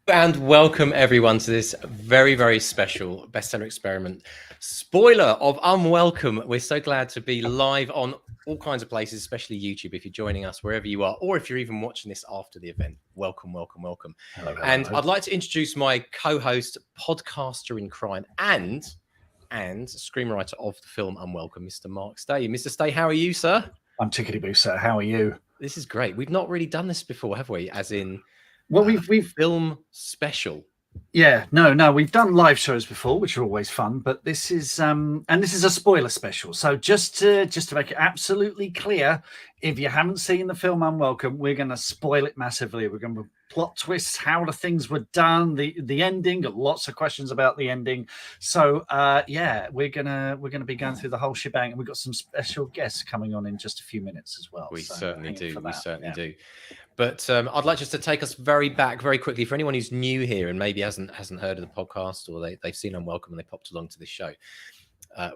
And welcome everyone to this very, very special Bestseller Experiment spoiler of Unwelcome. We're so glad to be live on all kinds of places, especially YouTube, if you're joining us wherever you are, or if you're even watching this after the event. Welcome, welcome, welcome. Hello, hello, And hello. I'd like to introduce my co-host, podcaster in crime, and screenwriter of the film Unwelcome, Mr. Mark Stay. Mr. Stay, how are you, sir? I'm tickety-boo, sir. How are you? This is great. We've not really done this before, have we? As in... Well, we've film special. Yeah, no, we've done live shows before, which are always fun, but this is and this is a spoiler special. So just to make it absolutely clear, if you haven't seen the film Unwelcome, we're going to spoil it massively. We're going to plot twists, how the things were done, the ending, got lots of questions about the ending. So yeah, we're gonna be going through the whole shebang, and we've got some special guests coming on in just a few minutes as well. We certainly do. We certainly do. But I'd like just to take us very quickly for anyone who's new here and maybe hasn't heard of the podcast, or they've seen Unwelcome and they popped along to this show.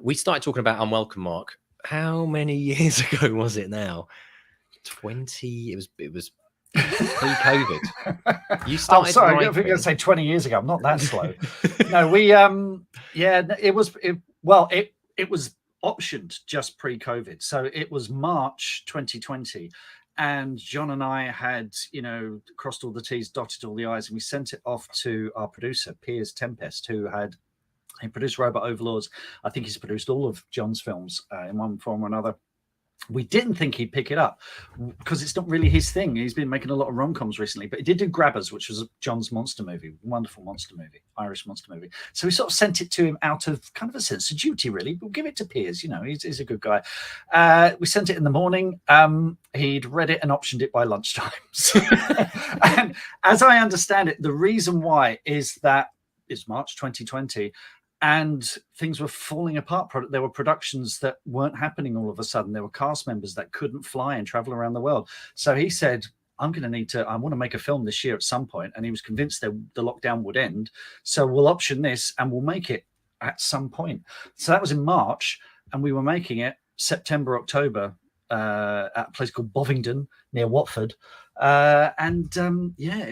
We started talking about Unwelcome, Mark. How many years ago was it now? 20. It was pre-COVID. You started. Oh, sorry, I think going to say 20 years ago. I'm not that slow. No, we it was optioned just pre-COVID, so it was March 2020. And John and I had, crossed all the T's, dotted all the I's, and we sent it off to our producer, Piers Tempest, who he produced Robot Overlords. I think he's produced all of John's films in one form or another. We didn't think he'd pick it up because it's not really his thing. He's been making a lot of rom-coms recently, but he did do Grabbers, which was John's monster movie, wonderful monster movie, Irish monster movie. So we sort of sent it to him out of kind of a sense of duty, really. We'll give it to Piers, he's a good guy. We sent it in the morning. He'd read it and optioned it by lunchtime. And as I understand it, the reason why is that it's March 2020. And things were falling apart. There were productions that weren't happening all of a sudden. There were cast members that couldn't fly and travel around the world. So he said, I want to make a film this year at some point. And he was convinced that the lockdown would end. So we'll option this and we'll make it at some point. So that was in March, and we were making it September, October at a place called Bovingdon near Watford. It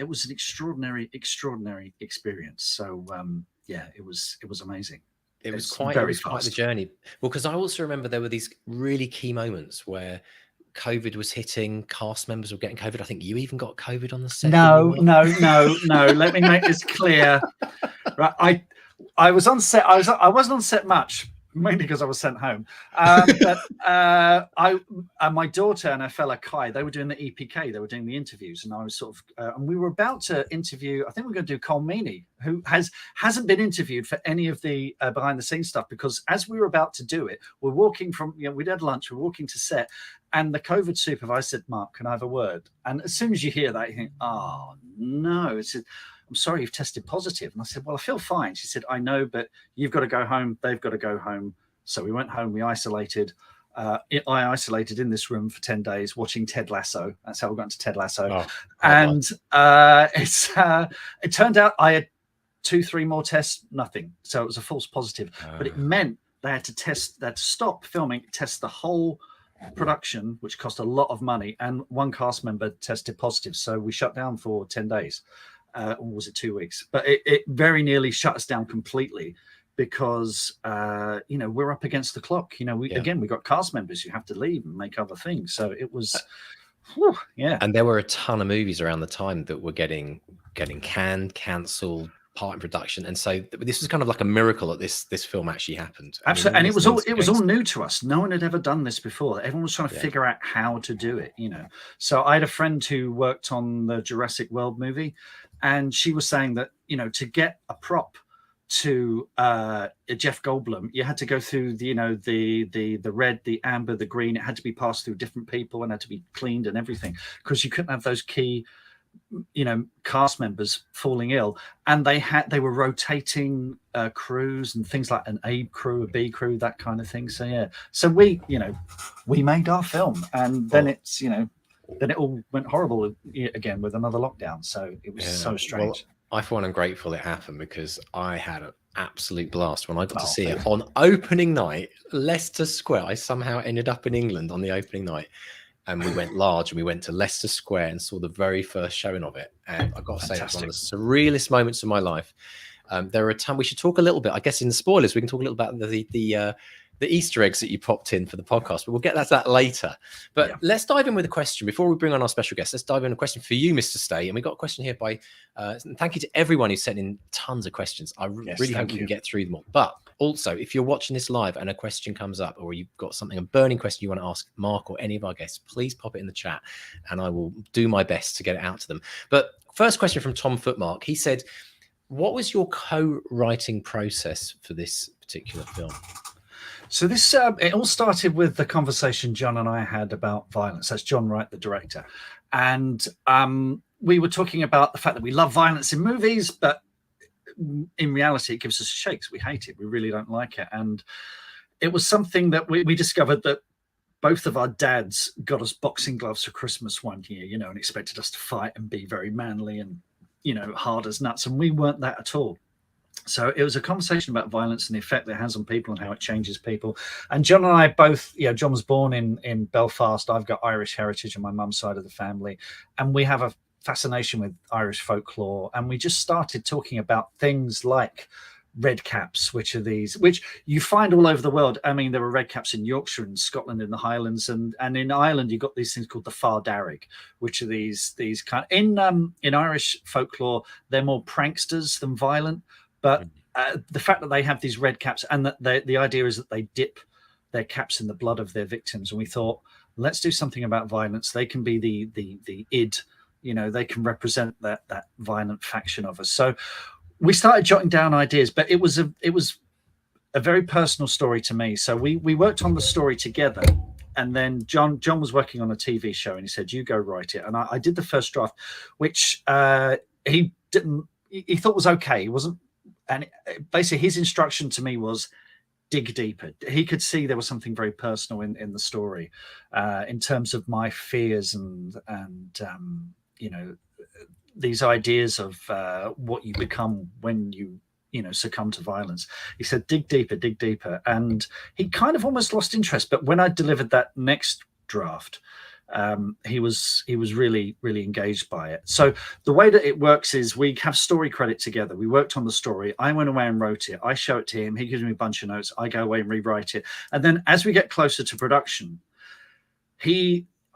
was an extraordinary experience. So, yeah, it was amazing. It was quite the journey. Well, because I also remember there were these really key moments where COVID was hitting, cast members were getting COVID. I think you even got COVID on the set. No. Let me make this clear. Right, I was on set. I wasn't on set much, mainly because I was sent home. My daughter and her fella Kai, they were doing the EPK, they were doing the interviews, and I was sort of, and we were about to interview. I think we're going to do Cole Meany, who hasn't been interviewed for any of the behind the scenes stuff, because as we were about to do it, we're walking from, we'd had lunch, we're walking to set, and the COVID supervisor said, "Mark, can I have a word?" And as soon as you hear that, you think, "Oh no!" It's "I'm sorry, you've tested positive." And I said, "Well, I feel fine." She said, "I know, but you've got to go home. They've got to go home." So we went home, we isolated. I isolated in this room for 10 days watching Ted Lasso. That's how we got into Ted Lasso. It turned out I had 2-3 more tests, nothing. So it was a false positive. But it meant they had to stop filming, test the whole production, which cost a lot of money. And one cast member tested positive. So we shut down for 10 days. Or was it 2 weeks? But it very nearly shut us down completely, because we're up against the clock. We got cast members who have to leave and make other things. So it was, And there were a ton of movies around the time that were getting canned, cancelled, part in production, and so this was kind of like a miracle that this film actually happened. Absolutely, and it was all new to us. No one had ever done this before. Everyone was trying to figure out how to do it. So I had a friend who worked on the Jurassic World movie, and she was saying that to get a prop to Jeff Goldblum, you had to go through the red, the amber, the green. It had to be passed through different people and had to be cleaned and everything, because you couldn't have those key cast members falling ill. And they were rotating crews and things like an A crew, a B crew, that kind of thing. So we made our film, and then then it all went horrible again with another lockdown. So it was so strange. I for one am grateful it happened, because I had an absolute blast when I got to see it on opening night, Leicester Square. I somehow ended up in England on the opening night. and we went large, and we went to Leicester Square and saw the very first showing of it. And I've got to say, that's one of the surrealist moments of my life. There are a ton. We should talk a little bit, I guess, in the spoilers. We can talk a little about the Easter eggs that you popped in for the podcast, but we'll get to that later. But let's dive in with a question before we bring on our special guest. Let's dive in a question for you, Mr. Stay. And we got a question here by. Thank you to everyone who sent in tons of questions. I really hope we can get through them all. But also, if you're watching this live and a question comes up, or you've got something, a burning question you want to ask Mark or any of our guests, please pop it in the chat, and I will do my best to get it out to them. But first question from Tom Footmark. He said, "What was your co-writing process for this particular film?" So this it all started with the conversation John and I had about violence. That's John Wright, the director, and we were talking about the fact that we love violence in movies, but in reality, it gives us shakes. We hate it. We really don't like it. And it was something that we discovered that both of our dads got us boxing gloves for Christmas one year, you know, and expected us to fight and be very manly and, you know, hard as nuts. And we weren't that at all. So it was a conversation about violence and the effect that it has on people and how it changes people. And John and I both, you know, John was born in Belfast. I've got Irish heritage on my mum's side of the family. And we have a fascination with Irish folklore. And we just started talking about things like Redcaps, which are these, which you find all over the world. I mean, there were Redcaps in Yorkshire and Scotland, in the Highlands, and in Ireland, you've got these things called the Fardarig, which are these kind of, in Irish folklore, they're more pranksters than violent. But the fact that they have these red caps, and that the idea is that they dip their caps in the blood of their victims. And we thought, let's do something about violence. They can be the id, you know, they can represent that violent faction of us. So we started jotting down ideas, but it was a very personal story to me. So we worked on the story together. And then John was working on a TV show, and he said, "You go write it." And I did the first draft, which he thought was okay. He wasn't. And basically his instruction to me was dig deeper. He could see there was something very personal in the story, in terms of my fears and you know, these ideas of what you become when you know, succumb to violence. He said, dig deeper. And he kind of almost lost interest. But when I delivered that next draft, he was really engaged by it. So the way that it works is we have story credit together. We worked on the story. I went away and wrote it. I show it to him. He gives me a bunch of notes. I go away and rewrite it. And then as we get closer to production,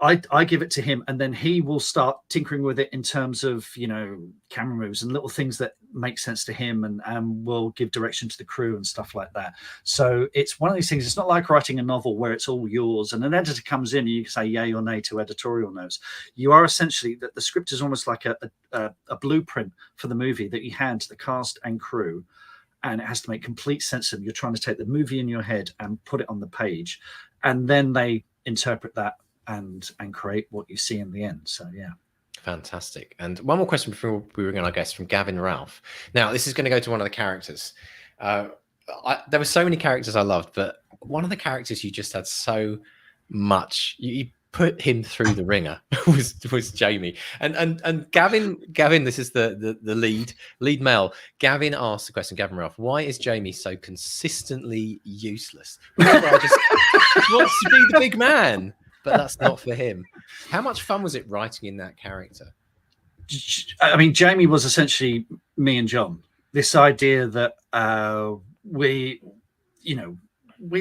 I give it to him, and then he will start tinkering with it in terms of, you know, camera moves and little things that make sense to him, and will give direction to the crew and stuff like that. So it's one of these things. It's not like writing a novel where it's all yours and an editor comes in and you can say yay or nay to editorial notes. You are essentially, that the script is almost like a blueprint for the movie that you hand to the cast and crew, and it has to make complete sense of. You're trying to take the movie in your head and put it on the page, and then they interpret that and create what you see in the end. So yeah, fantastic. And one more question before we bring on our guest, from Gavin Ralph. Now this is going to go to one of the characters. There were so many characters I loved, but one of the characters you just had so much, you put him through the ringer, was Jamie. And Gavin, this is the lead male. Gavin asked the question, Gavin Ralph, why is Jamie so consistently useless? Remember, he wants to be the big man, but that's not for him. How much fun was it writing in that character? I mean, Jamie was essentially me and John. This idea that we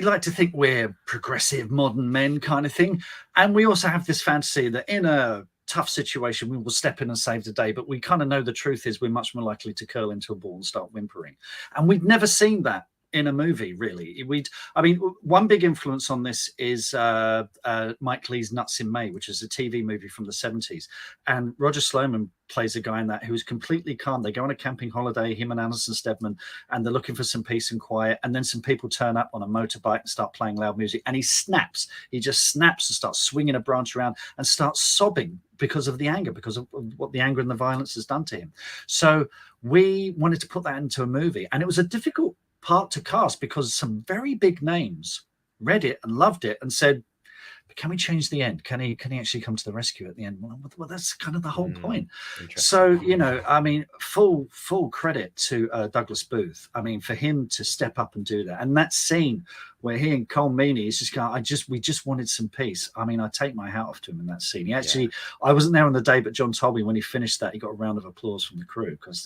like to think we're progressive modern men kind of thing. And we also have this fantasy that in a tough situation, we will step in and save the day. But we kind of know the truth is we're much more likely to curl into a ball and start whimpering. And we'd never seen that in a movie, really. One big influence on this is Mike Leigh's Nuts in May, which is a TV movie from the 70s. And Roger Sloman plays a guy in that who's completely calm. They go on a camping holiday, him and Anderson Stedman, and they're looking for some peace and quiet. And then some people turn up on a motorbike and start playing loud music. And he snaps. He just snaps and starts swinging a branch around and starts sobbing because of the anger, because of what the anger and the violence has done to him. So we wanted to put that into a movie. And it was a difficult part to cast because some very big names read it and loved it and said, can we change the end? Can he actually come to the rescue at the end? Well, that's kind of the whole point. Interesting. So, you know, I mean, full credit to Douglas Booth. I mean, for him to step up and do that, and that scene where he and Cole Meany is just going, we just wanted some peace. I mean, I take my hat off to him in that scene. He actually, I wasn't there on the day, but John told me when he finished that, he got a round of applause from the crew because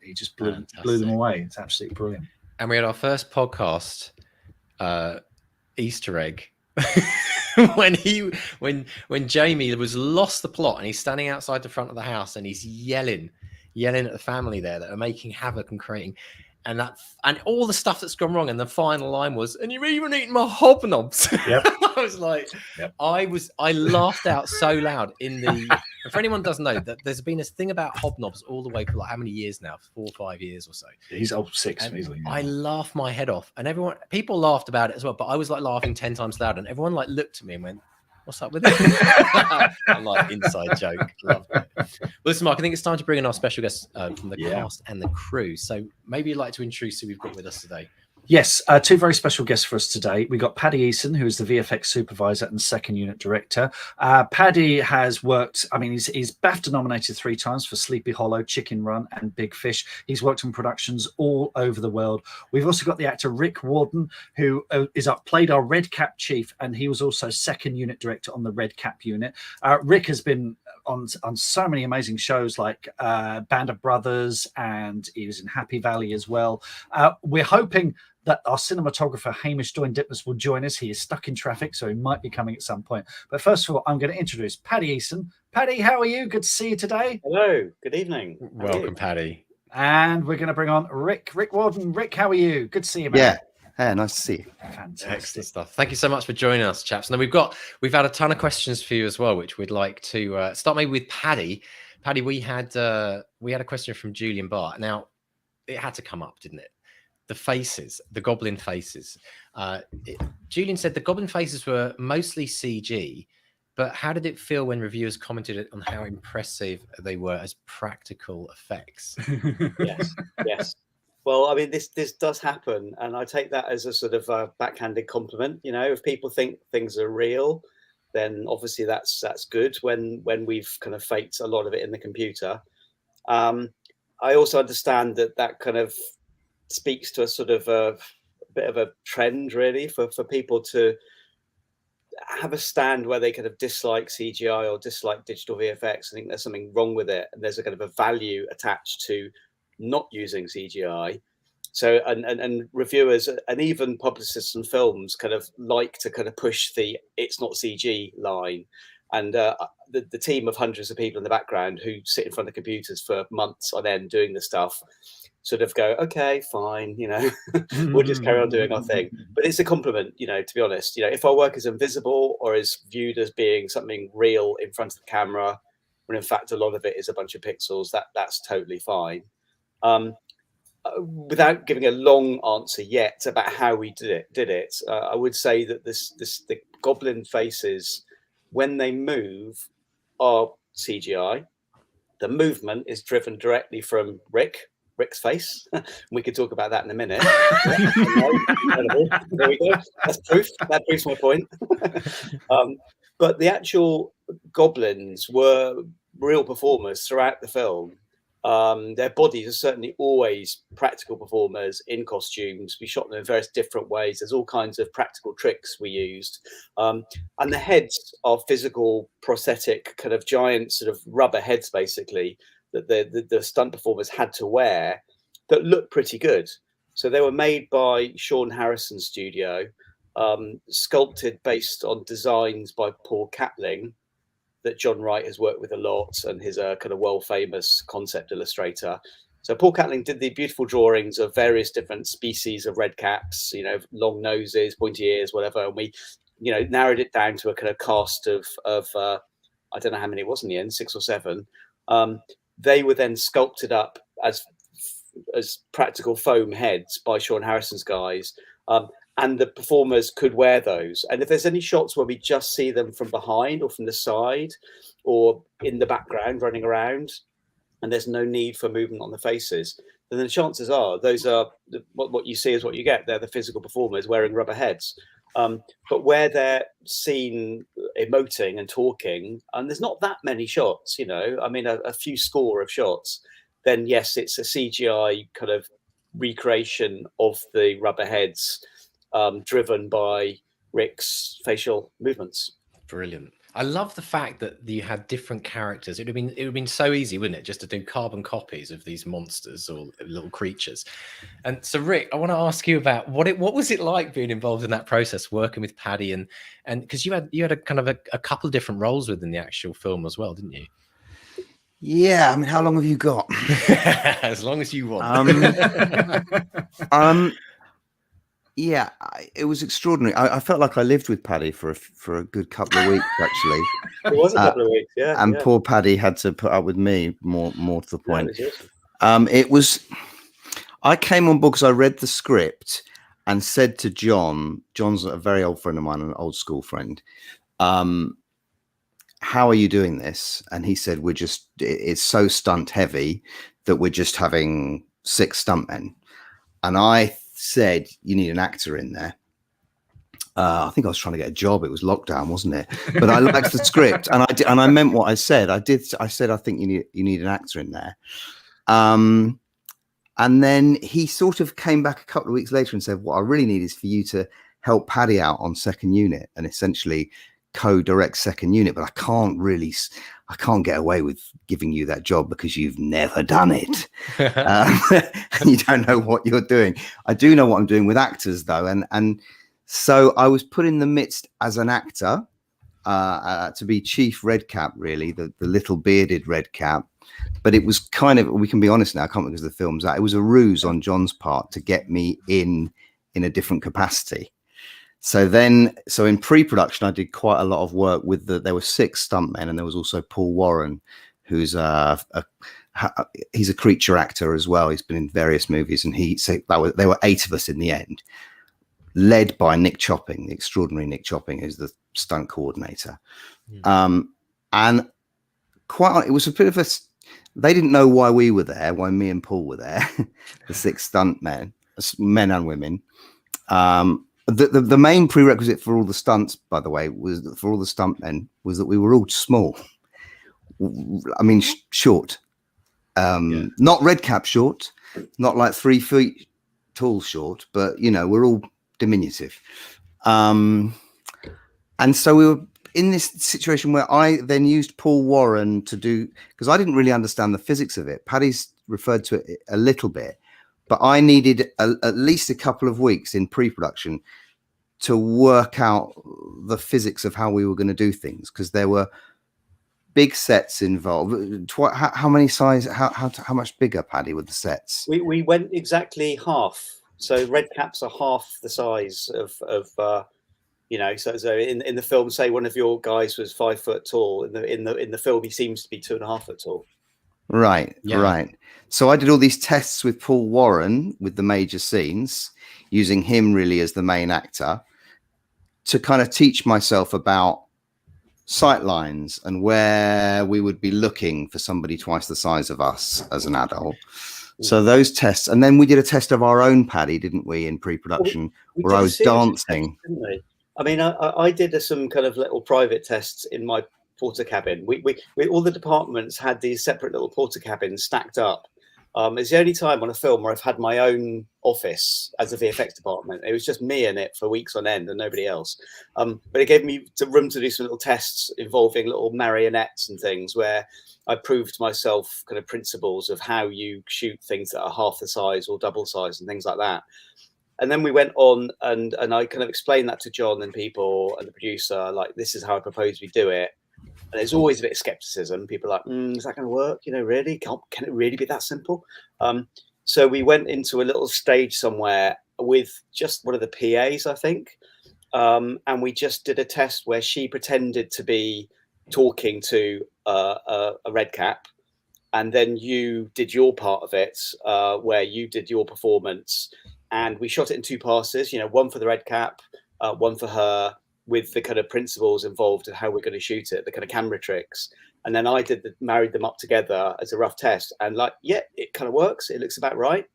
he just blew them away. It's absolutely brilliant. And we had our first podcast Easter egg when Jamie was lost the plot and he's standing outside the front of the house and he's yelling at the family there that are making havoc and creating and all the stuff that's gone wrong. And the final line was, "And you've even eaten my hobnobs." Yep. I was like, I laughed out so loud and for anyone who doesn't know, that there's been this thing about hobnobs all the way for like how many years now? 4 or 5 years or so. He's old 6 easily. I laughed my head off, and people laughed about it as well. But I was like laughing 10 times louder, and everyone like looked at me and went, "What's up with it?" I'm like, inside joke. Loved it. Well, listen, Mark, I think it's time to bring in our special guest from the cast and the crew. So maybe you'd like to introduce who we've got with us today. Yes, 2 very special guests for us today. We got Paddy Eason, who is the VFX supervisor and second unit director. Paddy has worked, I mean, he's BAFTA nominated 3 times for Sleepy Hollow, Chicken Run, and Big Fish. He's worked on productions all over the world. We've also got the actor Rick Warden, who played our Redcap chief, and he was also second unit director on the Redcap unit. Rick has been on so many amazing shows like Band of Brothers, and he was in Happy Valley as well. We're hoping that our cinematographer Hamish Doyne-Dipness will join us. He is stuck in traffic, so he might be coming at some point. But first of all, I'm going to introduce Paddy Eason. Paddy, how are you? Good to see you today. Hello, good evening. Welcome, Paddy. And we're going to bring on Rick Warden. Rick, how are you? Good to see you, man. Yeah, nice to see you. Fantastic. Excellent stuff. Thank you so much for joining us, chaps. Now we've had a ton of questions for you as well, which we'd like to start maybe with Paddy. Paddy, we had a question from Julian Barr. Now it had to come up, didn't it? The goblin faces. Julian said the goblin faces were mostly CG, but how did it feel when reviewers commented on how impressive they were as practical effects? Yes. Well, I mean, this does happen, and I take that as a sort of a backhanded compliment. You know, if people think things are real, then obviously that's good. When we've kind of faked a lot of it in the computer, I also understand that kind of speaks to a sort of a bit of a trend, really, for people to have a stand where they kind of dislike CGI or dislike digital VFX. I think there's something wrong with it, and there's a kind of a value attached to not using CGI. So and reviewers and even publicists and films kind of like to kind of push the "it's not CG" line. And the team of hundreds of people in the background who sit in front of computers for months on end doing the stuff sort of go, okay, fine, you know, we'll just carry on doing our thing. But it's a compliment, you know, to be honest. You know, if our work is invisible or is viewed as being something real in front of the camera, when in fact a lot of it is a bunch of pixels, that's totally fine. Without giving a long answer yet about how we did it, I would say that the goblin faces, when they move, are CGI. The movement is driven directly from Rick's face. We could talk about that in a minute. There we go. That's proof. That proves my point. But the actual goblins were real performers throughout the film. Their bodies are certainly always practical performers in costumes. We shot them in various different ways. There's all kinds of practical tricks we used. And the heads are physical, prosthetic, kind of giant sort of rubber heads, basically, that the stunt performers had to wear that look pretty good. So they were made by Sean Harrison's studio, sculpted based on designs by Paul Catling, that John Wright has worked with a lot, and his kind of world-famous concept illustrator. So Paul Catling did the beautiful drawings of various different species of redcaps, you know, long noses, pointy ears, whatever. And we, you know, narrowed it down to a kind of cast of I don't know how many it was in the end, 6 or 7. They were then sculpted up as practical foam heads by Sean Harrison's guys. And the performers could wear those. And if there's any shots where we just see them from behind or from the side or in the background running around, and there's no need for movement on the faces, then the chances are those are what you see is what you get. They're the physical performers wearing rubber heads. But where they're seen emoting and talking, and there's not that many shots, you know, I mean, a few score of shots, then yes, it's a CGI kind of recreation of the rubber heads, driven by Rick's facial movements. Brilliant. I love the fact that you had different characters. It would have been so easy, wouldn't it, just to do carbon copies of these monsters or little creatures. And so, Rick, I want to ask you about what was it like being involved in that process, working with Paddy, and because you had a kind of a couple of different roles within the actual film as well, didn't you? Yeah, I mean, how long have you got? As long as you want. Yeah, it was extraordinary. I felt like I lived with Paddy for a good couple of weeks, actually. It was a couple of weeks, yeah. And poor Paddy had to put up with me, more to the point. Yeah, it was. I came on board because I read the script and said to John's a very old friend of mine, an old school friend. How are you doing this? And he said, it's so stunt heavy that we're just having 6 stuntmen. And I said, you need an actor in there. I think I was trying to get a job. It was lockdown, wasn't it? But I liked the script, and I meant what I said. I said, I think you need an actor in there. And then he sort of came back a couple of weeks later and said, what I really need is for you to help Paddy out on second unit and essentially co-direct second unit. But I can't get away with giving you that job because you've never done it. And you don't know what you're doing. I do know what I'm doing with actors, though. And so I was put in the midst as an actor to be Chief Redcap, really, the little bearded Redcap. But it was kind of, we can be honest now, I can't remember because the film's out. It was a ruse on John's part to get me in a different capacity. So in pre-production, I did quite a lot of work with there were 6 stuntmen, and there was also Paul Warren, who's he's a creature actor as well. He's been in various movies, and there were 8 of us in the end, led by Nick Chopping, the extraordinary Nick Chopping, who's the stunt coordinator. And it was a bit of they didn't know why we were there, why me and Paul were there, the 6 stuntmen, men and women. The main prerequisite for all the stunts, by the way, was that we were all small. I mean, short, not Redcap short, not like 3 feet tall short, but we're all diminutive. And so we were in this situation where I then used Paul Warren to do, because I didn't really understand the physics of it. Paddy's referred to it a little bit. But I needed at least a couple of weeks in pre-production to work out the physics of how we were going to do things, because there were big sets involved. How much bigger, Paddy, were the sets? We went exactly half. So Redcaps are half the size of so in the film, say one of your guys was 5 foot tall. In the film, he seems to be 2.5 foot tall. Right. So I did all these tests with Paul Warren with the major scenes, using him really as the main actor to kind of teach myself about sight lines and where we would be looking for somebody twice the size of us as an adult. So those tests, and then we did a test of our own Paddy, didn't we, in pre-production, where I was dancing. Didn't we? I mean, I did some kind of little private tests in my porter cabin. We all the departments had these separate little porter cabins stacked up. It's the only time on a film where I've had my own office as a VFX department. It was just me in it for weeks on end and nobody else. But it gave me the room to do some little tests involving little marionettes and things, where I proved myself kind of principles of how you shoot things that are half the size or double size and things like that. And then we went on and I kind of explained that to John and people and the producer, like, this is how I propose we do it. And there's always a bit of skepticism. People are like, is that going to work? Really? Can it really be that simple? So we went into a little stage somewhere with just one of the PAs, I think. And we just did a test where she pretended to be talking to a Redcap. And then you did your part of it, where you did your performance. And we shot it in 2 passes, one for the Redcap, one for her, with the kind of principles involved in how we're going to shoot it, the kind of camera tricks. And then I married them up together as a rough test. And it kind of works. It looks about right.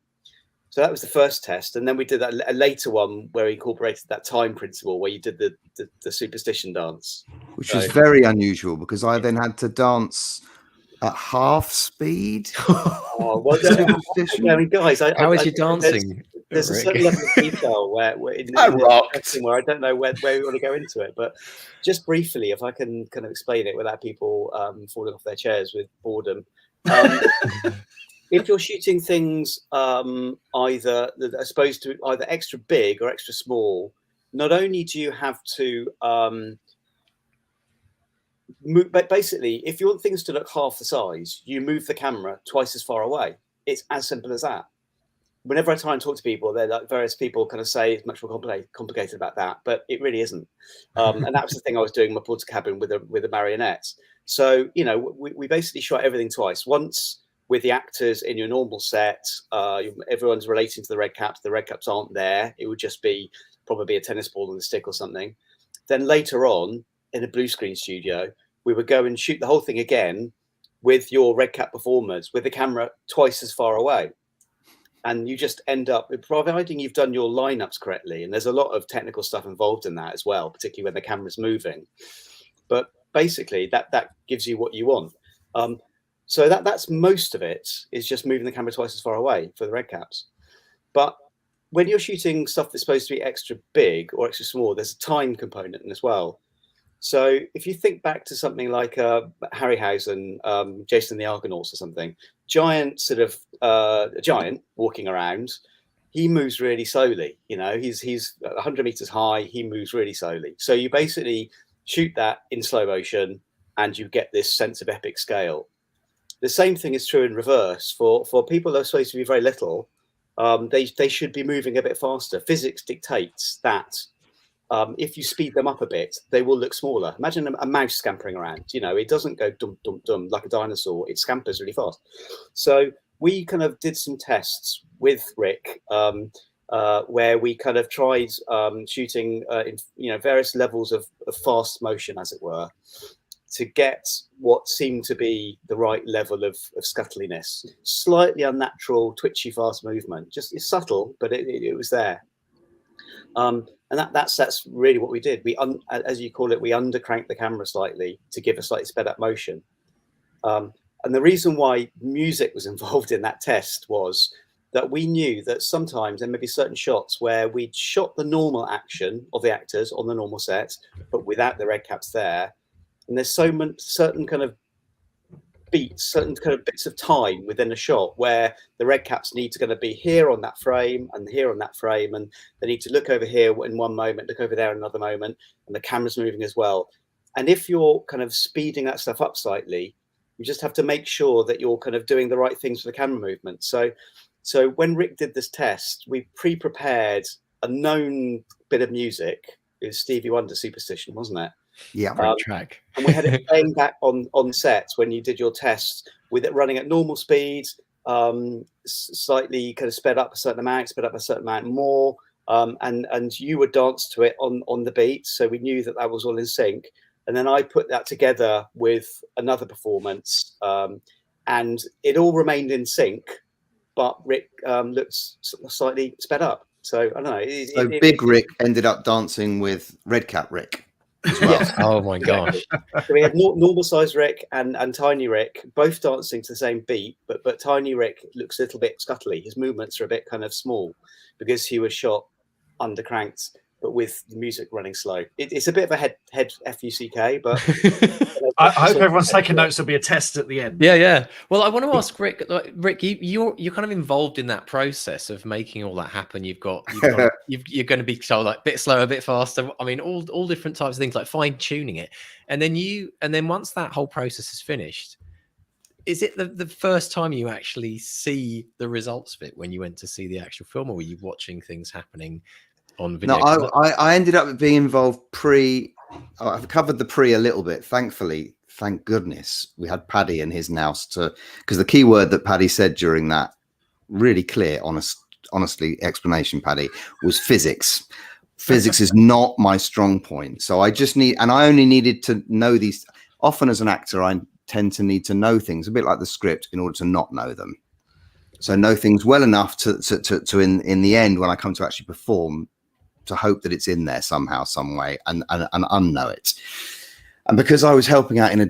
So that was the first test, and then we did a later one where we incorporated that time principle, where you did the superstition dance, which was very unusual because I then had to dance at half speed. Oh, well, Superstition. I mean, guys, How is your dancing? There's a Rick? certain level of detail where in I the rocked. testing where I don't know where we want to go into it, but just briefly, if I can kind of explain it without people falling off their chairs with boredom. If you're shooting things either that are supposed to either extra big or extra small, not only do you have to move, but basically, if you want things to look half the size, you move the camera twice as far away. It's as simple as that. Whenever I try and talk to people, they're like, various people kind of say it's much more complicated about that, but it really isn't. And that was the thing I was doing in my porter cabin with the marionettes. So, you know, we basically shot everything twice. Once with the actors in your normal set, everyone's relating to the Redcaps. The Redcaps aren't there. It would just be probably a tennis ball and a stick or something. Then later on, in a blue screen studio, we would go and shoot the whole thing again with your Redcap performers, with the camera twice as far away. And you just end up, providing you've done your lineups correctly, and there's a lot of technical stuff involved in that as well, particularly when the camera's moving. But basically, that gives you what you want. So that's most of it, is just moving the camera twice as far away for the Redcaps. But when you're shooting stuff that's supposed to be extra big or extra small, there's a time component as well. So if you think back to something like Harryhausen, Jason and the Argonauts or something, giant giant walking around, he moves really slowly. You know, he's 100 meters high. He moves really slowly. So you basically shoot that in slow motion, and you get this sense of epic scale. The same thing is true in reverse for people that are supposed to be very little. They should be moving a bit faster. Physics dictates that. If you speed them up a bit, they will look smaller. Imagine a mouse scampering around. You know, it doesn't go dum dum dum like a dinosaur. It scampers really fast. So we kind of did some tests with Rick, where we kind of tried shooting in various levels of fast motion, as it were, to get what seemed to be the right level of scuttliness. Slightly unnatural, twitchy, fast movement. Just it's subtle, but it was there. And that's really what we did. We, as you call it, we undercranked the camera slightly to give a slightly sped up motion. And the reason why music was involved in that test was that we knew that sometimes there may be certain shots where we'd shot the normal action of the actors on the normal set, but without the Redcaps there. And there's certain kind of beats, certain kind of bits of time within a shot where the Redcaps need to kind of be here on that frame and here on that frame, and they need to look over here in one moment, look over there in another moment, and the camera's moving as well. And if you're kind of speeding that stuff up slightly, you just have to make sure that you're kind of doing the right things for the camera movement. So when Rick did this test, we pre-prepared a known bit of music. It was Stevie Wonder, Superstition, wasn't it? Yeah, great track. And we had it playing back on set when you did your tests, with it running at normal speed, slightly kind of sped up a certain amount more, and you would dance to it on the beat, so we knew that was all in sync. And then I put that together with another performance, and it all remained in sync, but Rick looks slightly sped up. So I don't know. Big Rick ended up dancing with Redcap Rick. Well. Yes. Oh my gosh. So we had normal size Rick and Tiny Rick both dancing to the same beat, but Tiny Rick looks a little bit scuttly. His movements are a bit kind of small because he was shot undercranked, but with the music running slow. It's a bit of a head FUCK, but I hope everyone's taking notes. There'll be a test at the end. Yeah. Well, I want to ask Rick. Rick, you're kind of involved in that process of making all that happen. You're going to be told like a bit slower, a bit faster. I mean, all different types of things, like fine tuning it. And then once that whole process is finished, is it the first time you actually see the results of it when you went to see the actual film, or were you watching things happening on video? No, I ended up being involved I've covered the pre a little bit. Thankfully, thank goodness, we had Paddy in his nous because the key word that Paddy said during that really clear, honestly explanation, Paddy, was physics. Physics is not my strong point. So I only needed to know these. Often as an actor, I tend to need to know things a bit like the script in order to not know them. So know things well enough to in the end, when I come to actually perform, to hope that it's in there somehow, some way, and unknow it. And because I was helping out in a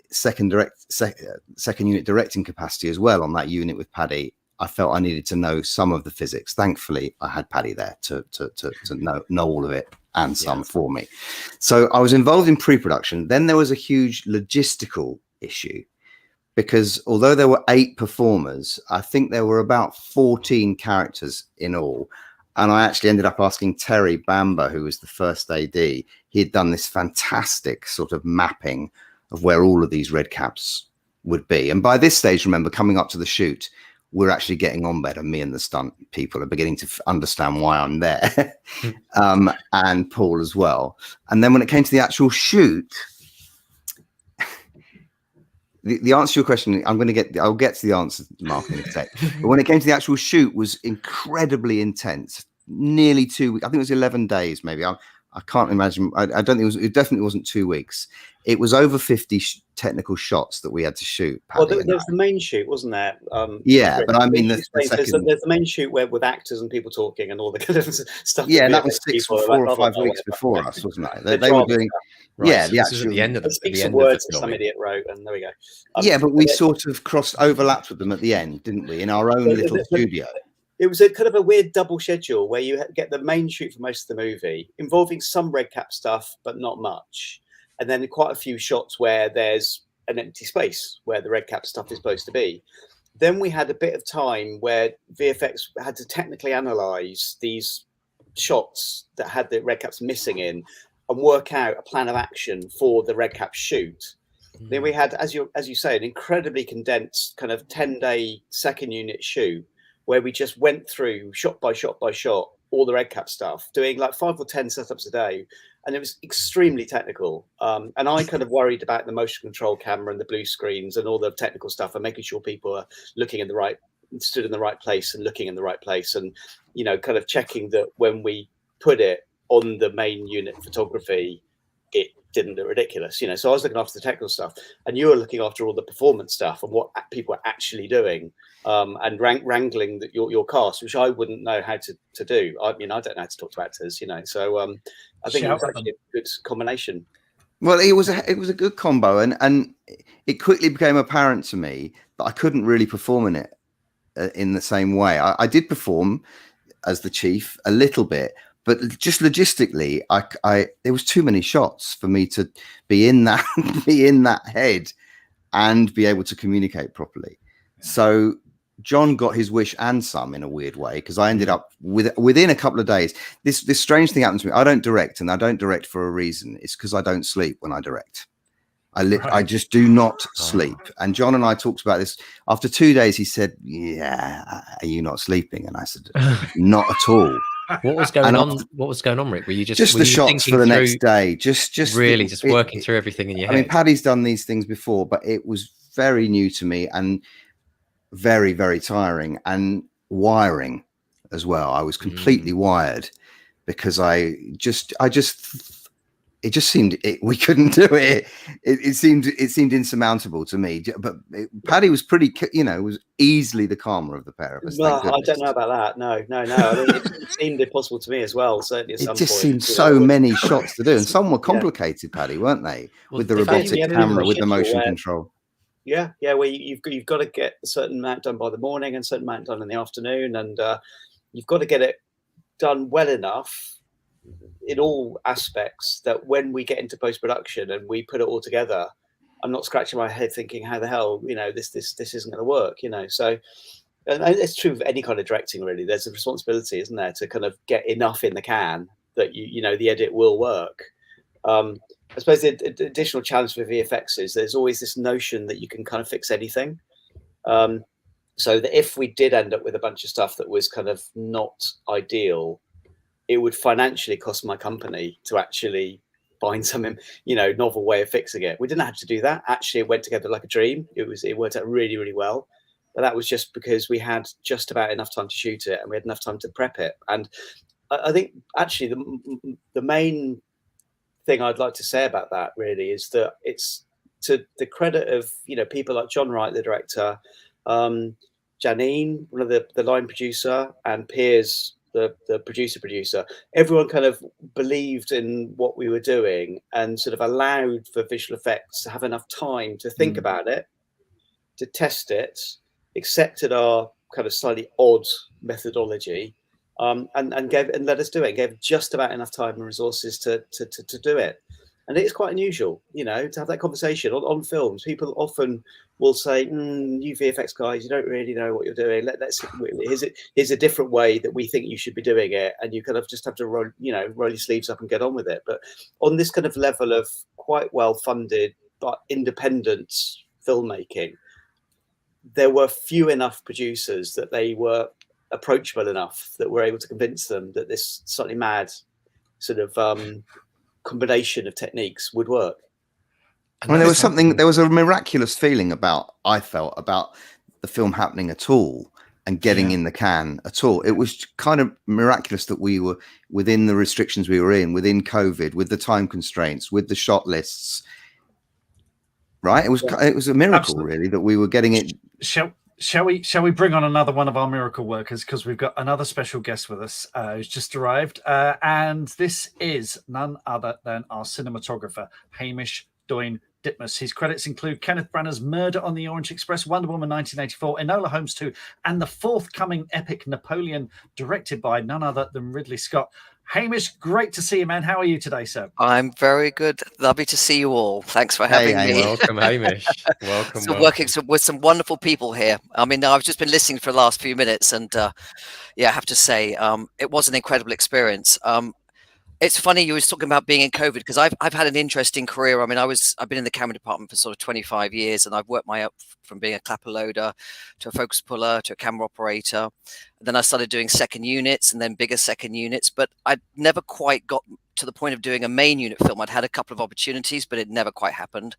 second unit directing capacity as well on that unit with Paddy, I felt I needed to know some of the physics. Thankfully, I had Paddy there to know all of it and some for me. So I was involved in pre-production. Then there was a huge logistical issue, because although there were 8 performers, I think there were about 14 characters in all. And I actually ended up asking Terry Bamber, who was the first AD. He had done this fantastic sort of mapping of where all of these Redcaps would be. And by this stage, remember, coming up to the shoot, we're actually getting on better. Me and the stunt people are beginning to understand why I'm there, and Paul as well. And then when it came to the actual shoot, the answer to your question, I'll get to the answer, Mark, in a sec. But when it came to the actual shoot, was incredibly intense. Nearly 2 weeks. I think it was 11 days, maybe. I can't imagine. I don't think it definitely wasn't 2 weeks. It was over 50 technical shots that we had to shoot. Well, there was the main shoot, wasn't there? Yeah, but I mean, there's the main shoot with actors and people talking and all the kind of stuff. Yeah, that was 4 or 5 weeks before us, wasn't it? They were doing. Right, yeah, so the this actual. is at the end of some words that some idiot wrote, and there we go. Yeah, but we sort of overlapped with them at the end, didn't we? In our own little studio. It was a kind of a weird double schedule where you get the main shoot for most of the movie, involving some Redcap stuff, but not much. And then quite a few shots where there's an empty space where the Redcap stuff is supposed to be. Then we had a bit of time where VFX had to technically analyze these shots that had the Redcaps missing in and work out a plan of action for the Redcap shoot. Then we had, as you say, an incredibly condensed kind of 10-day second unit shoot, where we just went through shot by shot by shot all the Redcap stuff, doing like 5 or 10 setups a day, and it was extremely technical. And I kind of worried about the motion control camera and the blue screens and all the technical stuff, and making sure people are stood in the right place and looking in the right place, and kind of checking that when we put it on the main unit photography, it didn't look ridiculous. So I was looking after the technical stuff, and you were looking after all the performance stuff and what people are actually doing. And wrangling your cast, which I wouldn't know how to do. I mean, I don't know how to talk to actors, So I think it was actually a good combination. Well, it was a good combo, and it quickly became apparent to me that I couldn't really perform in it in the same way. I did perform as the chief a little bit, but just logistically, there was too many shots for me to be in that head and be able to communicate properly. So John got his wish and some, in a weird way, because I ended up within a couple of days. This strange thing happened to me. I don't direct, and I don't direct for a reason. It's because I don't sleep when I direct. I just do not sleep. And John and I talked about this. After 2 days, he said, "Yeah, are you not sleeping?" And I said, "Not at all." What was going on? What was going on, Rick? Were you just the shots for the next day? Just really working through everything in your head. I mean, Paddy's done these things before, but it was very new to me and very, very tiring, and wiring as well. I was completely wired because it just seemed we couldn't do it. It seemed insurmountable to me. But Paddy was pretty, was easily the calmer of the pair of us. Well, I don't know about that. No. I mean, it seemed impossible to me as well. Certainly, at some point. It just seemed so many shots to do, and some were complicated, Paddy, weren't they? With the robotic camera, with the motion control. Yeah. Where you've got to get a certain amount done by the morning and a certain amount done in the afternoon, and you've got to get it done well enough in all aspects that when we get into post-production and we put it all together, I'm not scratching my head thinking, how the hell, this isn't going to work, So, and it's true of any kind of directing, really. There's a responsibility, isn't there, to kind of get enough in the can that the edit will work. I suppose the additional challenge for VFX is there's always this notion that you can kind of fix anything. So that if we did end up with a bunch of stuff that was kind of not ideal, it would financially cost my company to actually find some, novel way of fixing it. We didn't have to do that. Actually, it went together like a dream. It worked out really, really well. But that was just because we had just about enough time to shoot it, and we had enough time to prep it. And I think actually the main thing I'd like to say about that really is that it's to the credit of people like John Wright, the director, Janine, one of the line producer, and Piers, the producer. Everyone kind of believed in what we were doing and sort of allowed for visual effects to have enough time to think about it, to test it, accepted our kind of slightly odd methodology, and let us do it. Gave just about enough time and resources to do it. And it's quite unusual, you know, to have that conversation on films. People often will say, "You VFX guys, you don't really know what you're doing. Here's a different way that we think you should be doing it," and you kind of just have to roll your sleeves up and get on with it. But on this kind of level of quite well funded but independent filmmaking, there were few enough producers that they were approachable enough that we're able to convince them that this slightly mad sort of combination of techniques would work. I mean, there was a miraculous feeling I felt about the film happening at all and getting in the can at all. It was kind of miraculous that we were within the restrictions we were in, within COVID, with the time constraints, with the shot lists. Right? It was a miracle, absolutely, really, that we were getting it. Shall we bring on another one of our miracle workers, because we've got another special guest with us who's just arrived, and this is none other than our cinematographer, Hamish Doyne Ditmas. His credits include Kenneth Branagh's Murder on the Orient Express, Wonder Woman 1984, Enola Holmes 2, and the forthcoming epic Napoleon, directed by none other than Ridley Scott. Hamish, great to see you, man. How are you today, sir? I'm very good. Lovely to see you all. Thanks for having me. Welcome, Hamish. Welcome. Working with some wonderful people here. I mean, I've just been listening for the last few minutes, and I have to say, it was an incredible experience. It's funny you were talking about being in COVID, because I've had an interesting career. I mean, I've been in the camera department for sort of 25 years, and I've worked my up from being a clapper loader to a focus puller to a camera operator. Then I started doing second units and then bigger second units, but I never quite got to the point of doing a main unit film. I'd had a couple of opportunities, but it never quite happened.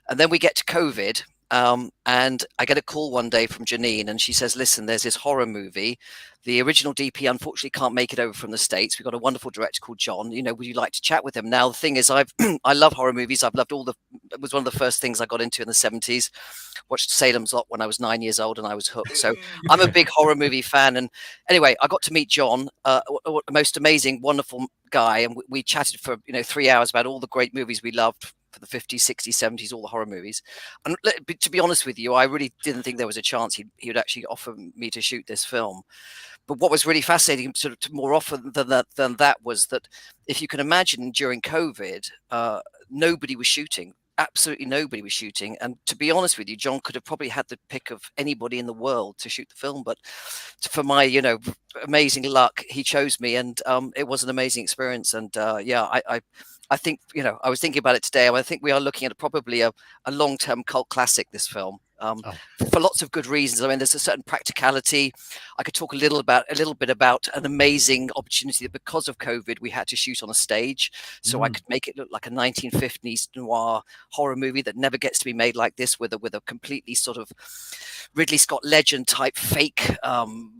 And then we get to COVID. And I get a call one day from Janine, and she says, "Listen, there's this horror movie. The original DP unfortunately can't make it over from the States. We've got a wonderful director called John. You know, would you like to chat with him?" Now, the thing is, I love horror movies. I've loved it was one of the first things I got into in the 70s. Watched Salem's Lot when I was 9 years old, and I was hooked. So I'm a big horror movie fan. And anyway, I got to meet John, a most amazing, wonderful guy. And we chatted for 3 hours about all the great movies we loved for the 50s, 60s, 70s, all the horror movies. And to be honest with you, I really didn't think there was a chance he would actually offer me to shoot this film. But what was really fascinating, sort of more often than that, was that if you can imagine, during COVID, nobody was shooting. Absolutely nobody was shooting. And to be honest with you, John could have probably had the pick of anybody in the world to shoot the film. But for my, amazing luck, he chose me, and it was an amazing experience. And I think, I was thinking about it today. I think we are looking at probably a long-term cult classic, this film, for lots of good reasons. I mean, there's a certain practicality. I could talk a little bit about an amazing opportunity that because of COVID, we had to shoot on a stage. So I could make it look like a 1950s noir horror movie that never gets to be made like this, with a completely sort of Ridley Scott legend type fake,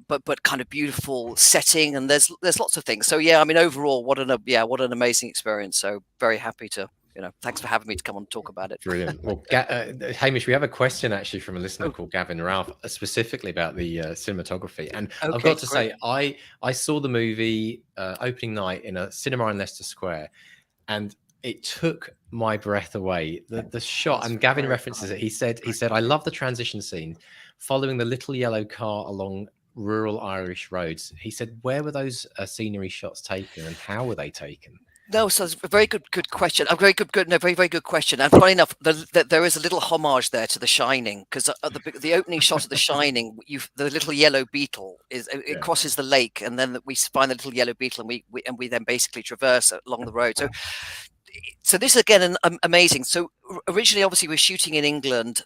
but kind of beautiful setting. And there's lots of things. So yeah, I mean, overall, what an amazing experience. So very happy to, thanks for having me to come on and talk about it. Brilliant. Well, Hamish, we have a question actually from a listener called Gavin Ralph, specifically about the cinematography. And I've got to say, I saw the movie opening night in a cinema in Leicester Square, and it took my breath away. The shot, and Gavin references it. He said, "I love the transition scene following the little yellow car along rural Irish roads." He said, "Where were those scenery shots taken, and how were they taken?" No, so it's a very good question. Very good question. And funny enough, there is a little homage there to The Shining, because the opening shot of The Shining, the little yellow beetle it crosses the lake, and then we find the little yellow beetle, and we then basically traverse along the road. So this is again amazing. So originally, obviously, we're shooting in England.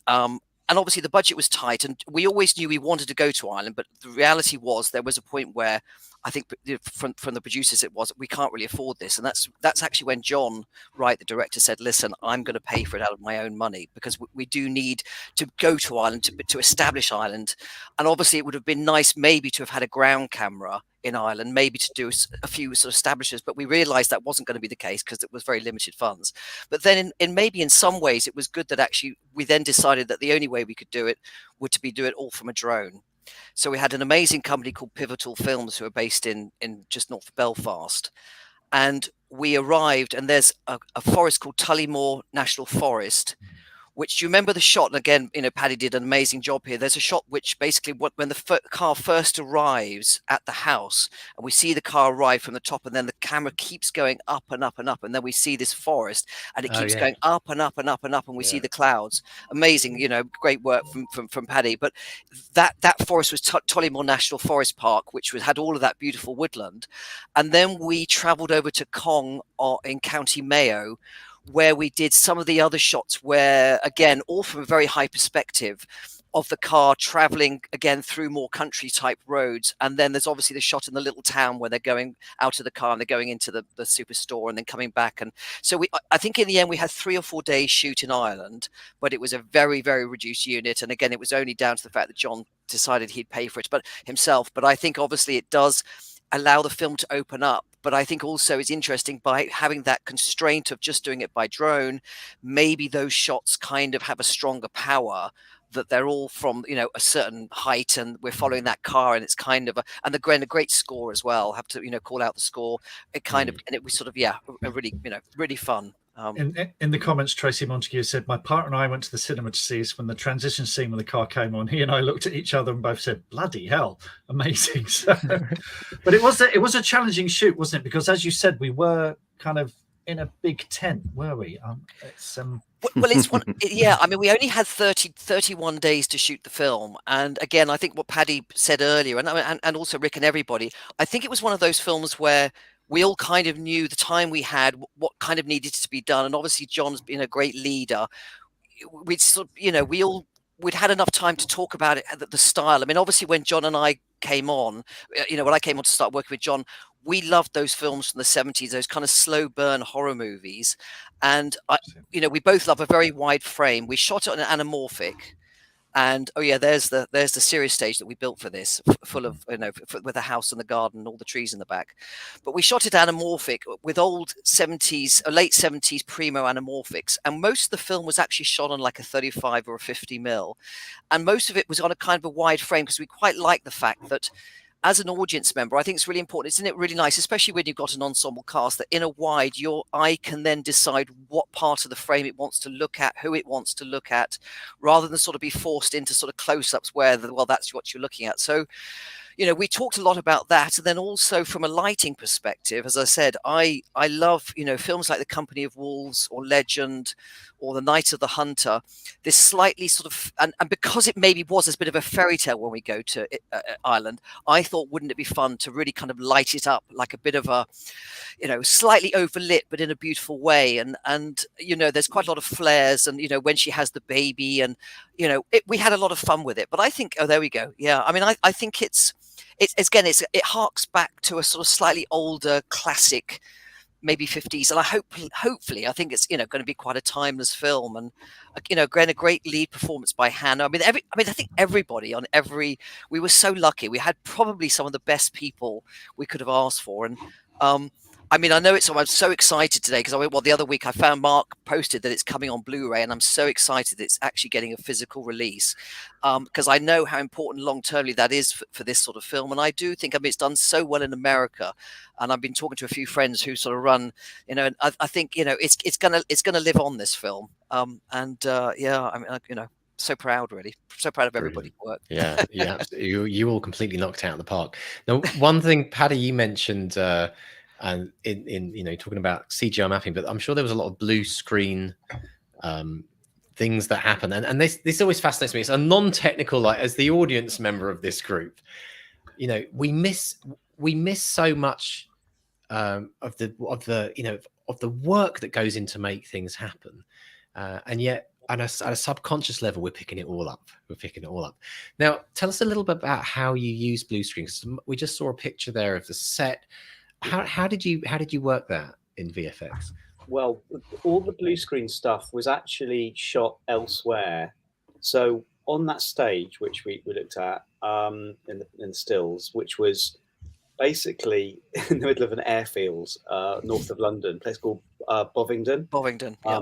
And obviously the budget was tight, and we always knew we wanted to go to Ireland. But the reality was there was a point where I think from the producers it was, we can't really afford this. And that's actually when John Wright, the director, said, "Listen, I'm going to pay for it out of my own money, because we do need to go to Ireland to establish Ireland." And obviously it would have been nice maybe to have had a ground camera in Ireland, maybe to do a few sort of establishers, but we realized that wasn't going to be the case because it was very limited funds. But then in some ways it was good that actually we then decided that the only way we could do it would to do it all from a drone. So we had an amazing company called Pivotal Films, who are based in just north of Belfast. And we arrived, and there's a forest called Tullymore National Forest, which, do you remember the shot? And again, Paddy did an amazing job here. There's a shot which basically, when the car first arrives at the house, and we see the car arrive from the top, and then the camera keeps going up and up and up, and then we see this forest, and it keeps going up and up and up and up, and we see the clouds. Amazing, great work from Paddy. But that forest was Tullymore National Forest Park, which had all of that beautiful woodland. And then we travelled over to Cong in County Mayo, where we did some of the other shots where, again, all from a very high perspective of the car traveling again through more country type roads. And then there's obviously the shot in the little town where they're going out of the car and they're going into the superstore and then coming back. And so I think in the end we had 3 or 4 days shoot in Ireland, but it was a very, very reduced unit. And again, it was only down to the fact that John decided he'd pay for it himself. But I think obviously it does allow the film to open up. But I think also it's interesting by having that constraint of just doing it by drone, maybe those shots kind of have a stronger power, that they're all from, a certain height, and we're following that car, and it's kind of and a great score as well. Have to, call out the score. It kind of, and it was sort of, a really, really fun. In the comments, Tracy Montague said, my partner and I went to the cinema to see this. When the transition scene when the car came on, he and I looked at each other and both said, bloody hell, amazing. So, but it was a challenging shoot, wasn't it? Because as you said, we were kind of in a big tent, were we? It's one, I mean, we only had 31 days to shoot the film. And again, I think what Paddy said earlier, and also Rick and everybody, I think it was one of those films where we all kind of knew the time we had, what kind of needed to be done. And obviously John's been a great leader. We'd sort of, we'd had enough time to talk about it, the style. I mean, obviously when John and I came on, when I came on to start working with John, we loved those films from the 70s, those kind of slow burn horror movies. And, we both love a very wide frame. We shot it on an anamorphic. And there's the serious stage that we built for this, full of with the house and the garden and all the trees in the back. But we shot it anamorphic with old 70s, late 70s primo anamorphics, and most of the film was actually shot on like a 35 or a 50 mil, and most of it was on a kind of a wide frame because we quite like the fact that, as an audience member, I think it's really important. Isn't it really nice, especially when you've got an ensemble cast, that in a wide, your eye can then decide what part of the frame it wants to look at, who it wants to look at, rather than sort of be forced into sort of close-ups where, that's what you're looking at. So, we talked a lot about that. And then also from a lighting perspective, as I said, I love, films like The Company of Wolves or Legend or The Night of the Hunter, this slightly sort of, and because it maybe was a bit of a fairy tale when we go to Ireland, I thought, wouldn't it be fun to really kind of light it up like a bit of a, slightly overlit, but in a beautiful way. And there's quite a lot of flares, and, when she has the baby, and, we had a lot of fun with it. But I think, there we go. Yeah. I mean, I think it harks back to a sort of slightly older classic, maybe 50s, and hopefully I think it's going to be quite a timeless film. And again, a great lead performance by Hannah. I think everybody we were so lucky. We had probably some of the best people we could have asked for. And I know I'm so excited today because the other week I found Mark posted that it's coming on Blu-ray, and I'm so excited that it's actually getting a physical release, because I know how important long-termly that is for this sort of film. And I do think, it's done so well in America, and I've been talking to a few friends who sort of run, and I think, it's gonna live on, this film. So proud, really. So proud of everybody's work. Yeah, you all completely knocked it out of the park. Now, one thing, Paddy, you mentioned, and in talking about CGI mapping, but I'm sure there was a lot of blue screen things that happen, and this always fascinates me. It's a non-technical, like, as the audience member of this group, we miss so much of the work that goes into make things happen, and yet at a subconscious level, we're picking it all up. Now, tell us a little bit about how you use blue screen. We just saw a picture there of the set. How did you work that in VFX? Well, all the blue screen stuff was actually shot elsewhere. So on that stage, which we looked at in the stills, which was basically in the middle of an airfield north of London, a place called Bovingdon. Yeah.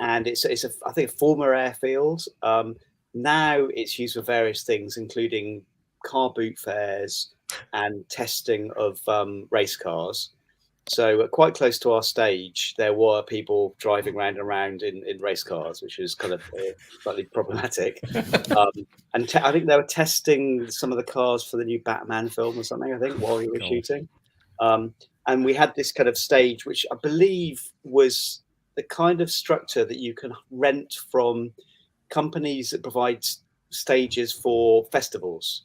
And it's I think a former airfield. Now it's used for various things, including car boot fairs and testing of race cars. So quite close to our stage, there were people driving round and round in race cars, which was kind of slightly problematic. And I think they were testing some of the cars for the new Batman film or something, I think, while we were shooting. And we had this kind of stage, which I believe was the kind of structure that you can rent from companies that provide stages for festivals.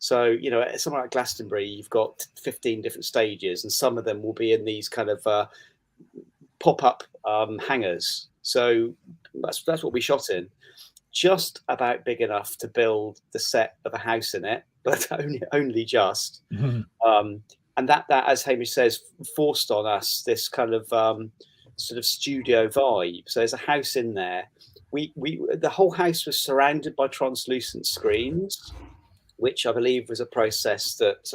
So, you know, somewhere like Glastonbury, you've got 15 different stages, and some of them will be in these kind of pop-up hangars. So that's what we shot in. Just about big enough to build the set of a house in it, but only just. And that, as Hamish says, forced on us this kind of sort of studio vibe. So there's a house in there. The whole house was surrounded by translucent screens, which I believe was a process that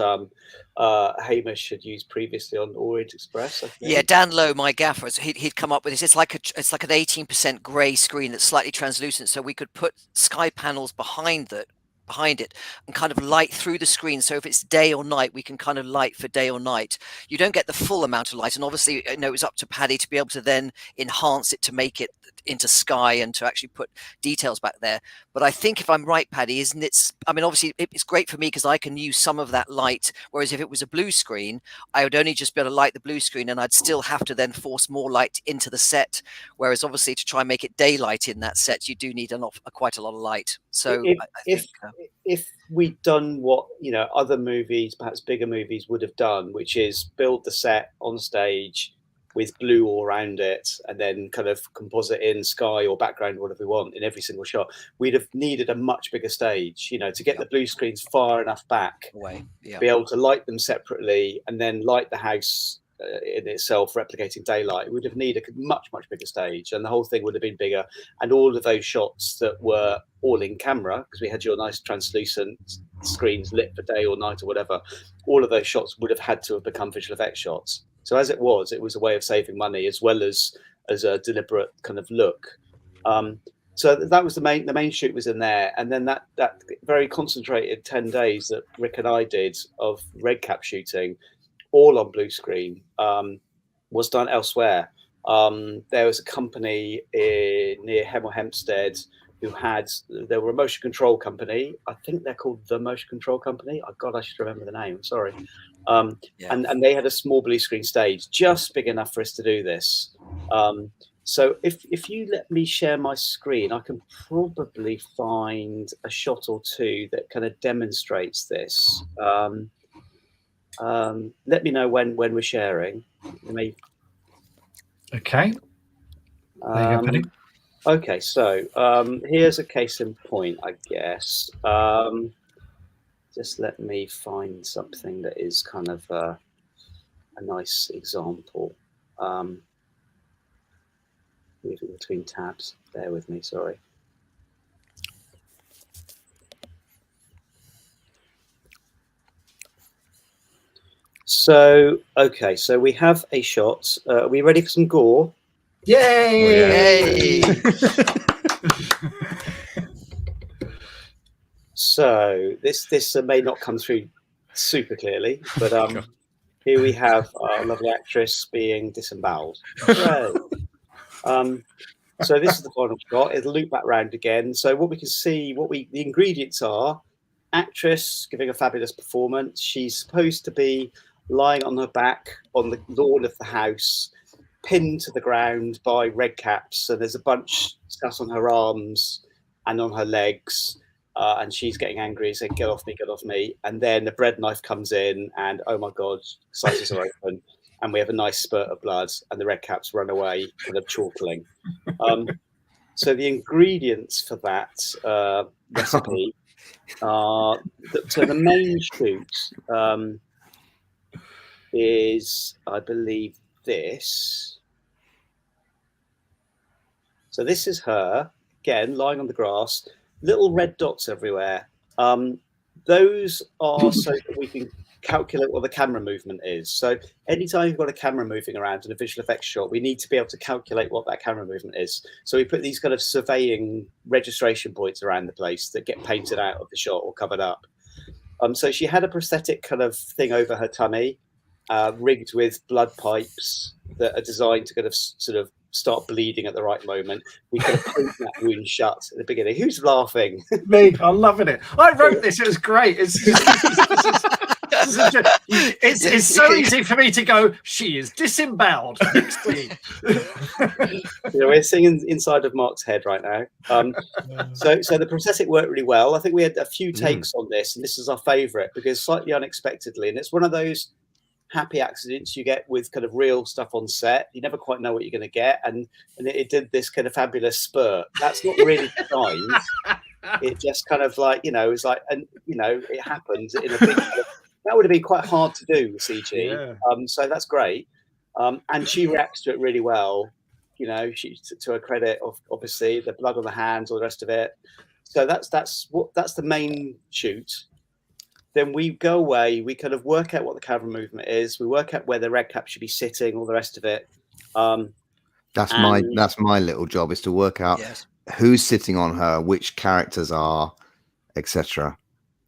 Hamish had used previously on Orient Express. I think. Yeah, Dan Lowe, my gaffer, he'd come up with this. It's like an 18% grey screen that's slightly translucent, so we could put sky panels behind it and kind of light through the screen. So if it's day or night, we can kind of light for day or night. You don't get the full amount of light, and obviously, you know, it was up to Paddy to be able to then enhance it to make it into sky and to actually put details back there. But I think, if I'm right, Paddy, isn't it? I mean, obviously, it's great for me because I can use some of that light. Whereas if it was a blue screen, I would only just be able to light the blue screen, and I'd still have to then force more light into the set. Whereas obviously, to try and make it daylight in that set, you do need quite a lot of light. So if we'd done what, you know, other movies, perhaps bigger movies, would have done, which is build the set on stage with blue all around it and then kind of composite in sky or background, whatever we want, in every single shot, we'd have needed a much bigger stage, you know, to get the blue screens far enough back, be able to light them separately and then light the house in itself, replicating daylight. It would have needed a much bigger stage, and the whole thing would have been bigger. And all of those shots that were all in camera, because we had your nice translucent screens lit for day or night or whatever, all of those shots would have had to have become visual effects shots. So as it was a way of saving money as well as a deliberate kind of look. So that was the main shoot was in there, and then that very concentrated 10 days that Rick and I did of Redcap shooting, all on blue screen, was done elsewhere. There was a company near Hemel Hempstead they were a motion control company. I think they're called the Motion Control Company. I should remember the name. Sorry. And they had a small blue screen stage, just big enough for us to do this. So if you let me share my screen, I can probably find a shot or two that kind of demonstrates this. Let me know when we're sharing. Okay. There you go, Paddy. Okay, so here's a case in point, I guess. Just let me find something that is kind of a nice example. Moving between tabs. Bear with me, sorry. So, okay, so we have a shot. Are we ready for some gore? Yay! Yay! So this may not come through super clearly, but here we have our lovely actress being disemboweled. So this is the final shot. It'll loop back round again. So what we can see, the ingredients are: actress giving a fabulous performance. She's supposed to be lying on her back on the lawn of the house, pinned to the ground by Redcaps, and there's a bunch sat on her arms and on her legs, and she's getting angry, saying, "Get off me, get off me!" And then the bread knife comes in, and oh my god, slices are open, and we have a nice spurt of blood, and the Redcaps run away, kind of chortling. So the ingredients for that recipe are so the main shoot is, I believe, this. So this is her, again, lying on the grass, little red dots everywhere. Those are so that we can calculate what the camera movement is. So anytime you've got a camera moving around in a visual effects shot, we need to be able to calculate what that camera movement is. So we put these kind of surveying registration points around the place that get painted out of the shot or covered up. So she had a prosthetic kind of thing over her tummy, rigged with blood pipes that are designed to kind of sort of start bleeding at the right moment. We could have pulled that wound shut at the beginning. Who's laughing? Me, I'm loving it. I wrote this. It was great. It's so easy for me to go, she is disemboweled. Next scene. We're singing inside of Mark's head right now. So the prosthetic worked really well. I think we had a few takes on this, and this is our favourite because slightly unexpectedly, and it's one of those happy accidents you get with kind of real stuff on set. You never quite know what you're going to get, and it did this kind of fabulous spurt. That's not really designed. It just kind of like, it's like, and it happened in a big. That would have been quite hard to do with CG. Yeah. So that's great. And she reacts to it really well. She, to her credit, obviously, the blood on the hands, all the rest of it. So that's the main shoot. Then we go away. We kind of work out what the camera movement is. We work out where the red cap should be sitting, all the rest of it. That's my little job, is to work out who's sitting on her, which characters are, etc.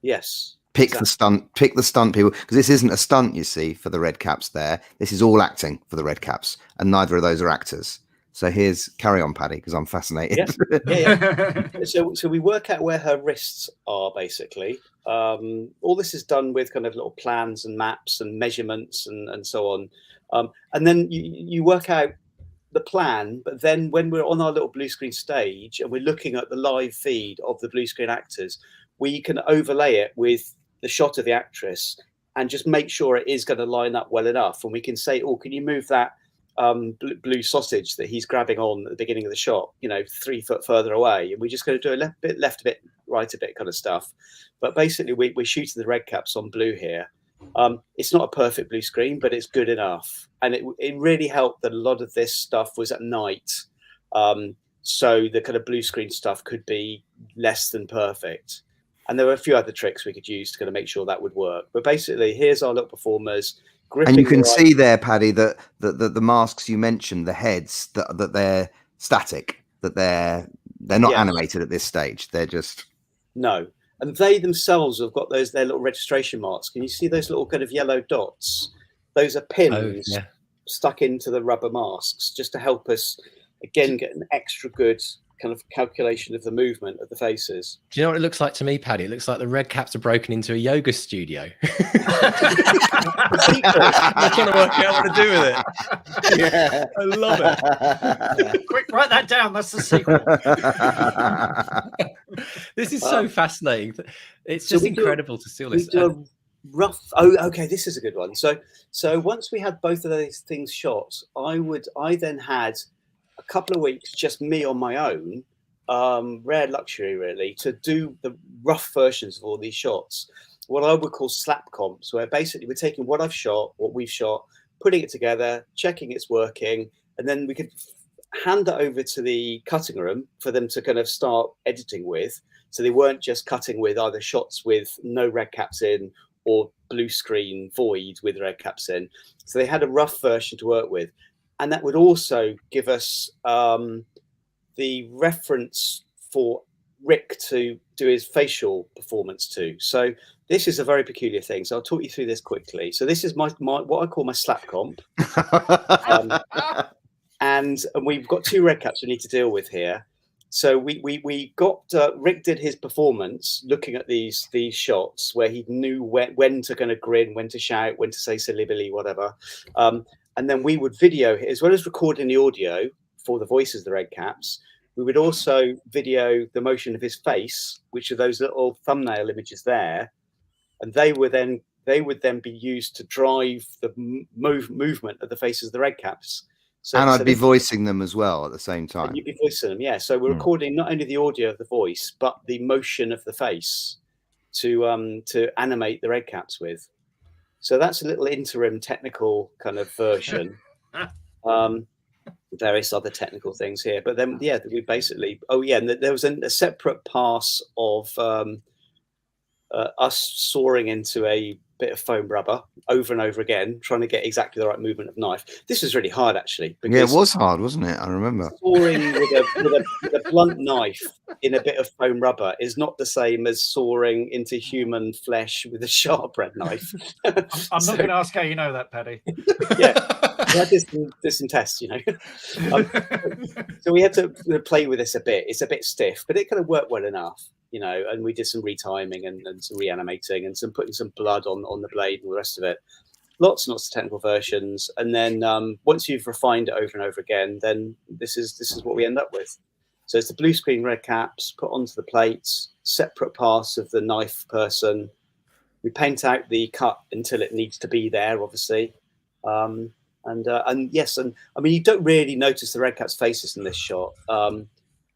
Yes. Pick the stunt people, because this isn't a stunt, you see, for the red caps there. This is all acting for the red caps, and neither of those are actors. So carry on, Paddy, because I'm fascinated. Yeah. So we work out where her wrists are, basically. All this is done with kind of little plans and maps and measurements and so on. And then you work out the plan, but then when we're on our little blue screen stage and we're looking at the live feed of the blue screen actors, we can overlay it with the shot of the actress and just make sure it is going to line up well enough. And we can say, oh, can you move that blue sausage that he's grabbing on at the beginning of the shot, 3 foot further away? And we're just going to do a left a bit, right a bit kind of stuff. But basically we're shooting the red caps on blue here. It's not a perfect blue screen, but it's good enough. And it really helped that a lot of this stuff was at night. So the kind of blue screen stuff could be less than perfect. And there were a few other tricks we could use to kind of make sure that would work. But basically, here's our little performers. And you can see there, Paddy, that the masks you mentioned, the heads, that they're static, that they're not animated at this stage. They're just... No. And they themselves have got their little registration marks. Can you see those little kind of yellow dots? Those are pins stuck into the rubber masks just to help us, again, get an extra good kind of calculation of the movement of the faces. Do you know what it looks like to me, Paddy? It looks like the red caps are broken into a yoga studio. I'm trying to work out what to do with it. Yeah, I love it. Quick, write that down. That's the sequel. This is so fascinating. It's just incredible to see all this. Rough. Oh, okay. This is a good one. So once we had both of those things shot, I then had a couple of weeks, just me on my own, rare luxury really, to do the rough versions of all these shots, what I would call slap comps, where basically we're taking what I've shot, what we've shot, putting it together, checking it's working, and then we could hand that over to the cutting room for them to kind of start editing with. So they weren't just cutting with either shots with no red caps in or blue screen void with red caps in. So they had a rough version to work with. And that would also give us the reference for Rick to do his facial performance to. So this is a very peculiar thing. So I'll talk you through this quickly. So this is my what I call my slap comp. And we've got 2 red caps we need to deal with here. So we got Rick did his performance looking at these shots where he knew when to kind of grin, when to shout, when to say silly billy, whatever. And then we would video, as well as recording the audio for the voices of the red caps, we would also video the motion of his face, which are those little thumbnail images there. And they would then be used to drive the movement of the faces of the red caps. So, and I'd be voicing them as well at the same time. And you'd be voicing them, yeah. So we're recording not only the audio of the voice, but the motion of the face to animate the red caps with. So that's a little interim technical kind of version. Various other technical things here. But then, yeah, we basically... Oh, yeah, and there was a separate pass of us soaring into a bit of foam rubber over and over again, trying to get exactly the right movement of knife. This was really hard, actually. Yeah, it was hard, wasn't it? I remember. Sawing with a blunt knife in a bit of foam rubber is not the same as sawing into human flesh with a sharp red knife. I'm not going to ask how you know that, Paddy. Yeah, I did some tests, you know. So we had to play with this a bit. It's a bit stiff, but it kind of worked well enough, you know. And we did some retiming and some reanimating and some putting some blood on the blade and the rest of it. Lots and lots of technical versions, and then once you've refined it over and over again, then this is what we end up with. So it's the blue screen red caps put onto the plates, separate paths of the knife person. We paint out the cut until it needs to be there, obviously. And yes, and I mean, you don't really notice the red caps' faces in this shot.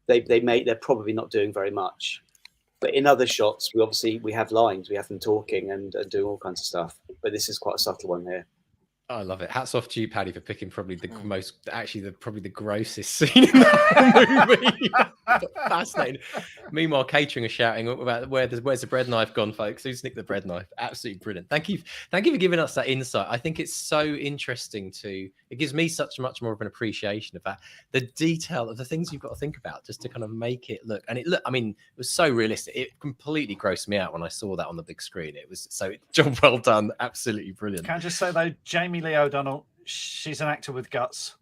They're probably not doing very much. But in other shots, we have lines, we have them talking and doing all kinds of stuff. But this is quite a subtle one here. I love it. Hats off to you, Paddy, for picking probably the probably the grossest scene in the movie. Fascinating. Meanwhile, catering is shouting about where's the bread knife gone, folks? Who's nicked the bread knife? Absolutely brilliant. Thank you for giving us that insight. I think it's so interesting it gives me much more of an appreciation of that, the detail of the things you've got to think about just to kind of make it look. And I mean, it was so realistic. It completely grossed me out when I saw that on the big screen. It was so job well done. Absolutely brilliant. Can I just say though, Jamie Lee O'Donnell, she's an actor with guts.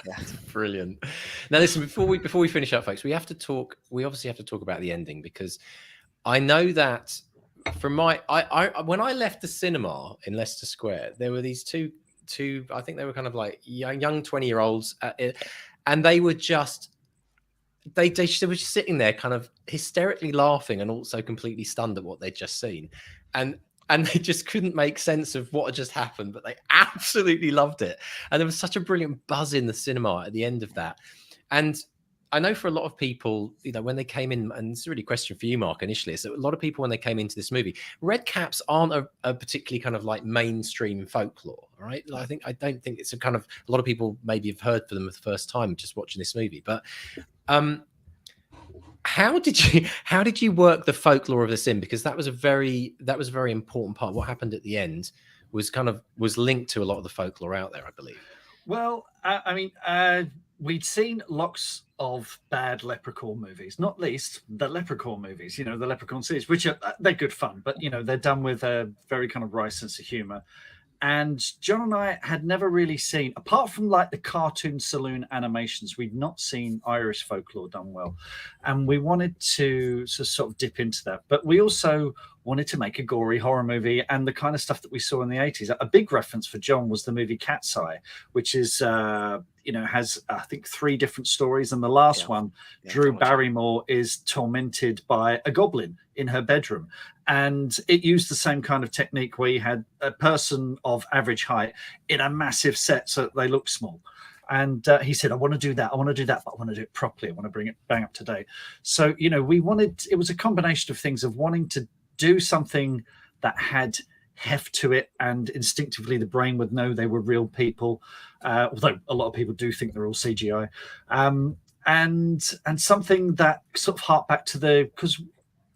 That's brilliant. Now listen, before we finish up, folks, we obviously have to talk about the ending, because I know that from when I left the cinema in Leicester Square, there were these two I think they were kind of like young 20-year-olds and they were just they were just sitting there kind of hysterically laughing and also completely stunned at what they'd just seen, and they just couldn't make sense of what had just happened, but they absolutely loved it. And there was such a brilliant buzz in the cinema at the end of that. And I know for a lot of people, you know, when they came in, and it's really a question for you, Mark, initially, so a lot of people, when they came into this movie, Redcaps aren't a particularly kind of like mainstream folklore, right? I don't think it's a kind of, a lot of people maybe have heard for them for the first time just watching this movie. But how did you work the folklore of this in? Because that was a very important part. What happened at the end was linked to a lot of the folklore out there, I believe. Well, I mean, we'd seen lots of bad Leprechaun movies, not least the Leprechaun movies, you know, the Leprechaun series, which they're good fun, but, you know, they're done with a very kind of wry sense of humor. And John and I had never really seen, apart from like the cartoon saloon animations, we'd not seen Irish folklore done well. And we wanted to sort of dip into that. But we also wanted to make a gory horror movie, and the kind of stuff that we saw in the 80s. A big reference for John was the movie Cat's Eye, which is, has, I think, 3 different stories. And the last one, Drew Barrymore is tormented by a goblin in her bedroom. And it used the same kind of technique where you had a person of average height in a massive set so that they look small. And he said, I want to do that, but I want to do it properly. I want to bring it bang up to date. So, you know, it was a combination of things, of wanting to do something that had heft to it, and instinctively the brain would know they were real people, although a lot of people do think they're all CGI, and something that sort of harked back to because,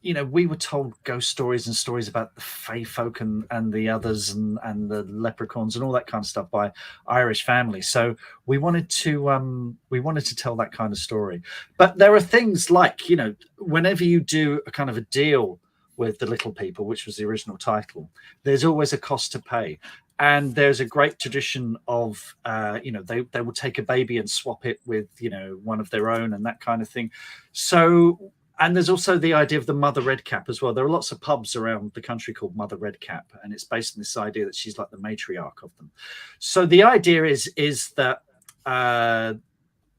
you know, we were told ghost stories and stories about the Fae folk and the others and the leprechauns and all that kind of stuff by Irish families. So we wanted to tell that kind of story. But there are things like, you know, whenever you do a kind of a deal with the little people, which was the original title, there's always a cost to pay. And there's a great tradition of, they will take a baby and swap it with, you know, one of their own and that kind of thing. So, and there's also the idea of the Mother Redcap as well. There are lots of pubs around the country called Mother Redcap, and it's based on this idea that she's like the matriarch of them. So the idea is that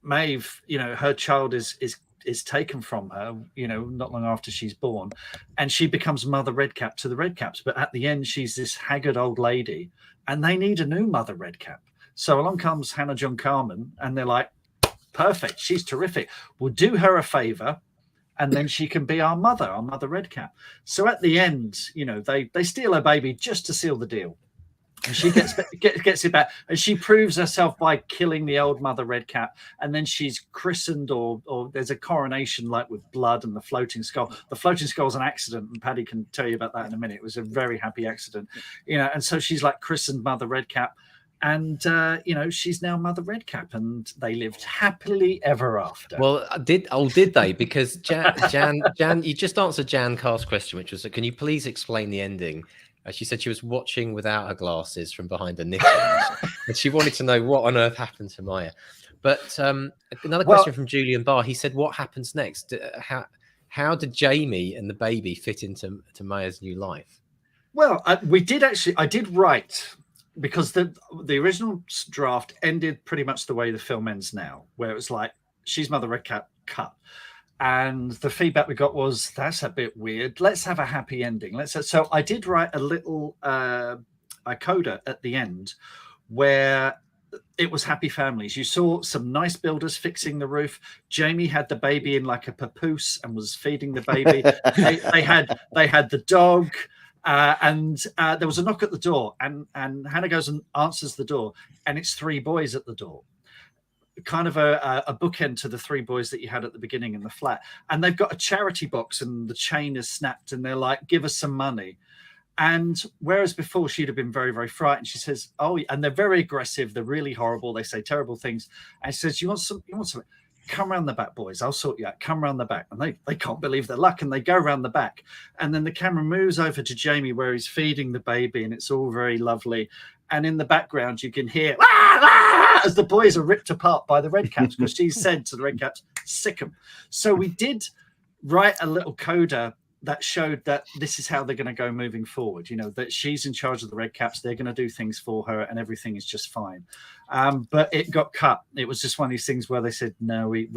Maeve, you know, her child is taken from her, you know, not long after she's born, and she becomes Mother Redcap to the Redcaps. But at the end, she's this haggard old lady, and they need a new Mother Redcap. So along comes Hannah John Carmen, and they're like, perfect, she's terrific. We'll do her a favor, and then she can be our Mother Redcap. So at the end, you know, they steal her baby just to seal the deal. And she gets it back, and she proves herself by killing the old mother Redcap, and then she's christened, or there's a coronation like with blood and the floating skull. The floating skull is an accident, and Paddy can tell you about that in a minute. It was a very happy accident, and so she's like christened Mother Redcap, and she's now Mother Redcap, and they lived happily ever after. Well, did they? Because Jan, you just answered Jan Carr's question, which was, can you please explain the ending? She said she was watching without her glasses from behind the knitting, and she wanted to know what on earth happened to Maya. But another question from Julian Barr. He said, "What happens next? How did Jamie and the baby fit into Maya's new life?" Well, I did write, because the original draft ended pretty much the way the film ends now, where it was like, she's Mother Redcap, cut. And the feedback we got was, that's a bit weird. Let's have a happy ending. So I did write a little a coda at the end where it was happy families. You saw some nice builders fixing the roof. Jamie had the baby in like a papoose and was feeding the baby. they had the dog. And there was a knock at the door, and Hannah goes and answers the door, and it's 3 boys at the door. Kind of a bookend to the 3 boys that you had at the beginning in the flat. And they've got a charity box, and the chain is snapped, and they're like, give us some money. And whereas before she'd have been very, very frightened, she says, oh, and they're very aggressive. They're really horrible. They say terrible things. And she says, you want some? Come around the back, boys. I'll sort you out. Come around the back. And they can't believe their luck. And they go around the back. And then the camera moves over to Jamie where he's feeding the baby, and it's all very lovely. And in the background, you can hear as the boys are ripped apart by the Redcaps, because she said to the Redcaps, sick 'em. So we did write a little coda that showed that this is how they're going to go moving forward. That she's in charge of the Redcaps. They're going to do things for her, and everything is just fine. But it got cut. It was just one of these things where they said, no, we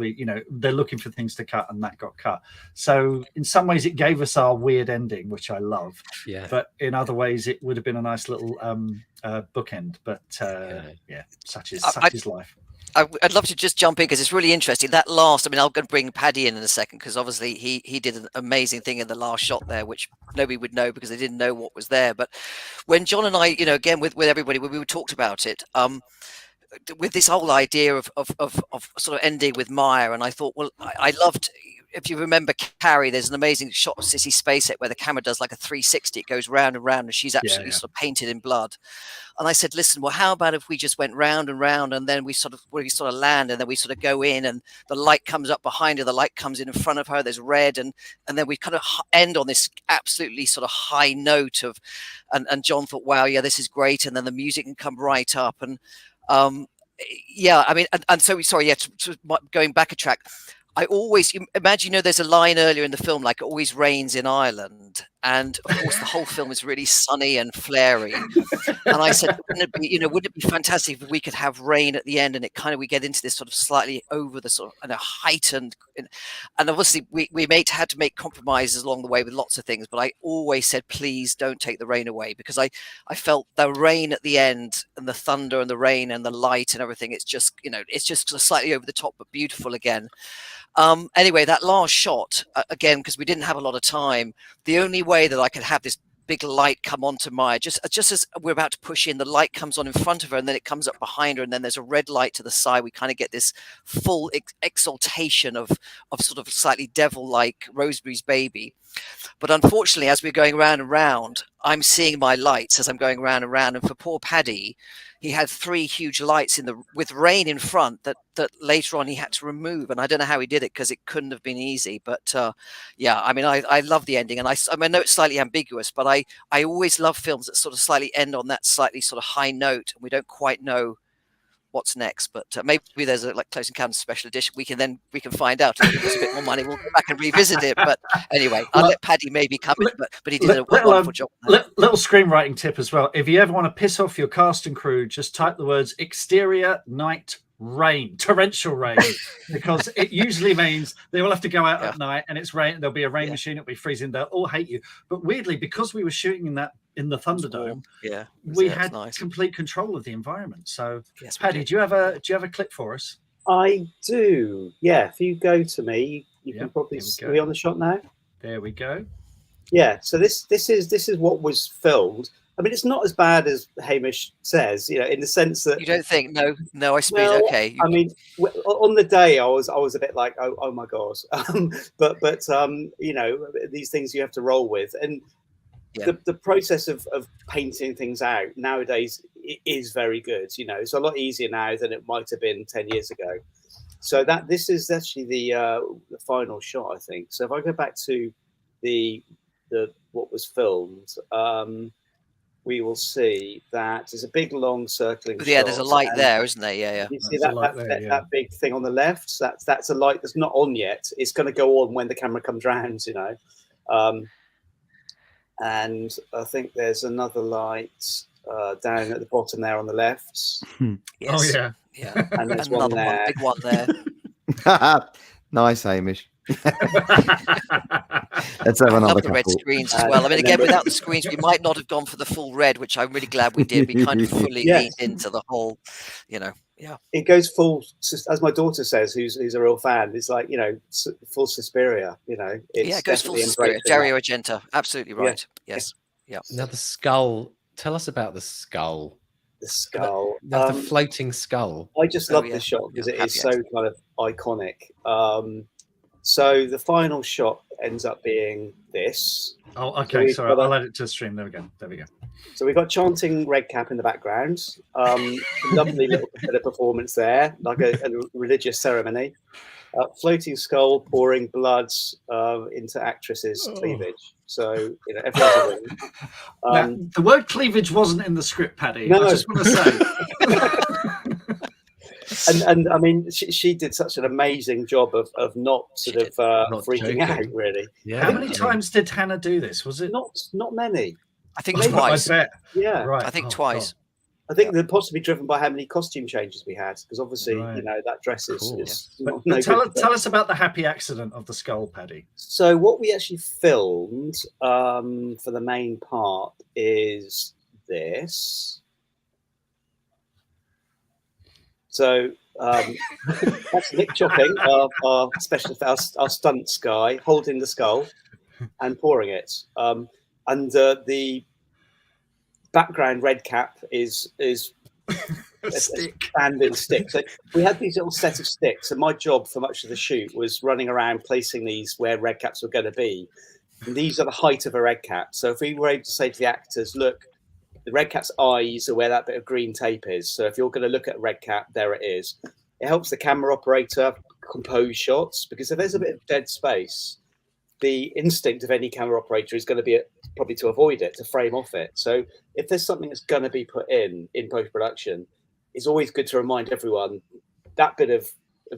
they're looking for things to cut, and that got cut. So in some ways it gave us our weird ending, which I love. Yeah. But in other ways it would have been a nice little bookend. But such is life. I'd love to just jump in because it's really interesting. That last, I'm going to bring Paddy in a second, because obviously he did an amazing thing in the last shot there, which nobody would know because they didn't know what was there. But when John and I, again with everybody, when we talked about it, with this whole idea of sort of ending with Maya, and I thought, well, I loved. If you remember Carrie, there's an amazing shot of Sissy Spacek where the camera does like a 360. It goes round and round, and she's absolutely sort of painted in blood. And I said, listen, well, how about if we just went round and round, and then we sort of land, and then we sort of go in, and the light comes up behind her, the light comes in front of her, there's red, and then we kind of end on this absolutely sort of high note of, and John thought, wow, yeah, this is great, and then the music can come right up, and going back a track. I always imagine, there's a line earlier in the film, like it always rains in Ireland. And of course, the whole film is really sunny and flary. And I said, wouldn't it be fantastic if we could have rain at the end? And we get into this sort of slightly over the sort of heightened. And obviously, we had to make compromises along the way with lots of things. But I always said, please don't take the rain away, because I felt the rain at the end, and the thunder and the rain and the light and everything. It's just, it's just sort of slightly over the top, but beautiful again. Anyway, that last shot, again, because we didn't have a lot of time, the only way that I could have this big light come onto Maya, just as we're about to push in, the light comes on in front of her, and then it comes up behind her, and then there's a red light to the side. We kind of get this full exaltation of sort of slightly devil-like Rosemary's Baby. But unfortunately, as we're going round and round, I'm seeing my lights as I'm going round and round. And for poor Paddy, he had 3 huge lights with rain in front that later on he had to remove. And I don't know how he did it, because it couldn't have been easy. But I love the ending. And I know it's slightly ambiguous, but I always love films that sort of slightly end on that slightly sort of high note, and we don't quite know what's next. But maybe there's a Close Encounters special edition. We can find out. If there's a bit more money, we'll go back and revisit it. But anyway, I'll let Paddy maybe come in, but he did a wonderful job. Little screenwriting tip as well. If you ever want to piss off your cast and crew, just type the words exterior night rain, torrential rain, because it usually means they will have to go out at night, and it's rain. There'll be a rain machine. It'll be freezing. They'll all hate you. But weirdly, because we were shooting in the Thunderdome, we had complete control of the environment. So, yes, Paddy, do you have a clip for us? I do. Yeah. If you go to me, you can probably are we on the shot now? There we go. Yeah. So this is what was filmed. I mean, it's not as bad as Hamish says, you know, in the sense that You don't think? No, I speed. well, Okay. I mean, on the day I was a bit like, oh my god, but you know, these things you have to roll with, and Yeah. the process of painting things out nowadays is very good. You know, it's a lot easier now than it might have been 10 years ago. So this is actually the final shot, I think. So if I go back to the what was filmed, we will see that there's a big long circling But yeah, shot, there's a light and there, isn't there? Yeah, yeah. you see There's a light there, yeah. that big thing on the left. That's a light that's not on yet. It's going to go on when the camera comes round, you know. And I think there's another light down at the bottom there on the left. Yes. Oh yeah. Yeah. And there's Another one there. big one there. Nice, Hamish. Let's have I another love the red couple. screens as well. I mean, again, without the screens, we might not have gone for the full red, which I'm really glad we did. We kind of fully Yes. leaned into the whole, you know, yeah. It goes full, as my daughter says, who's a real fan. It's like, you know, full Suspiria. You know, it's Yeah, it goes full definitely spirit. embracing Dario that. Argento, absolutely right. Yes. Now the skull. Tell us about the skull. The skull. The floating skull. I just Oh, love yeah. this shot because Yeah, it is happy so kind of iconic. So the final shot ends up being this. Oh, So okay. we've Sorry, got I'll add it to the stream. There we go. There we go. So we've got chanting Redcap in the background. Lovely little bit of performance there, like a religious ceremony. Floating skull pouring blood into actresses' cleavage. So, you know, everyone's a win. Now, the word cleavage wasn't in the script, Paddy. No. I just want to say. And I mean, she did such an amazing job of not sort of Not freaking joking. out, really. Yeah. How many times did Hannah do this? Was it Not many. I think Maybe. twice. I bet. Yeah. Right. I think Oh, twice. I think they're possibly driven by how many costume changes we had, because obviously, Right. you know, that dress is, Cool. is But, not, but no tell, good. tell us about the happy accident of the skull, Paddy. So what we actually filmed for the main part is this. So that's Nick Chopping, our specialist, our stunts guy, holding the skull and pouring it. And the background red cap is a standing stick. So we had these little set of sticks, and my job for much of the shoot was running around placing these where red caps were going to be. And these are the height of a red cap. So if we were able to say to the actors, look, the red cap's eyes are where that bit of green tape is. So if you're going to look at a red cap, there it is. It helps the camera operator compose shots, because if there's a bit of dead space, the instinct of any camera operator is going to be probably to avoid it, to frame off it. So if there's something that's going to be put in post-production, it's always good to remind everyone that bit of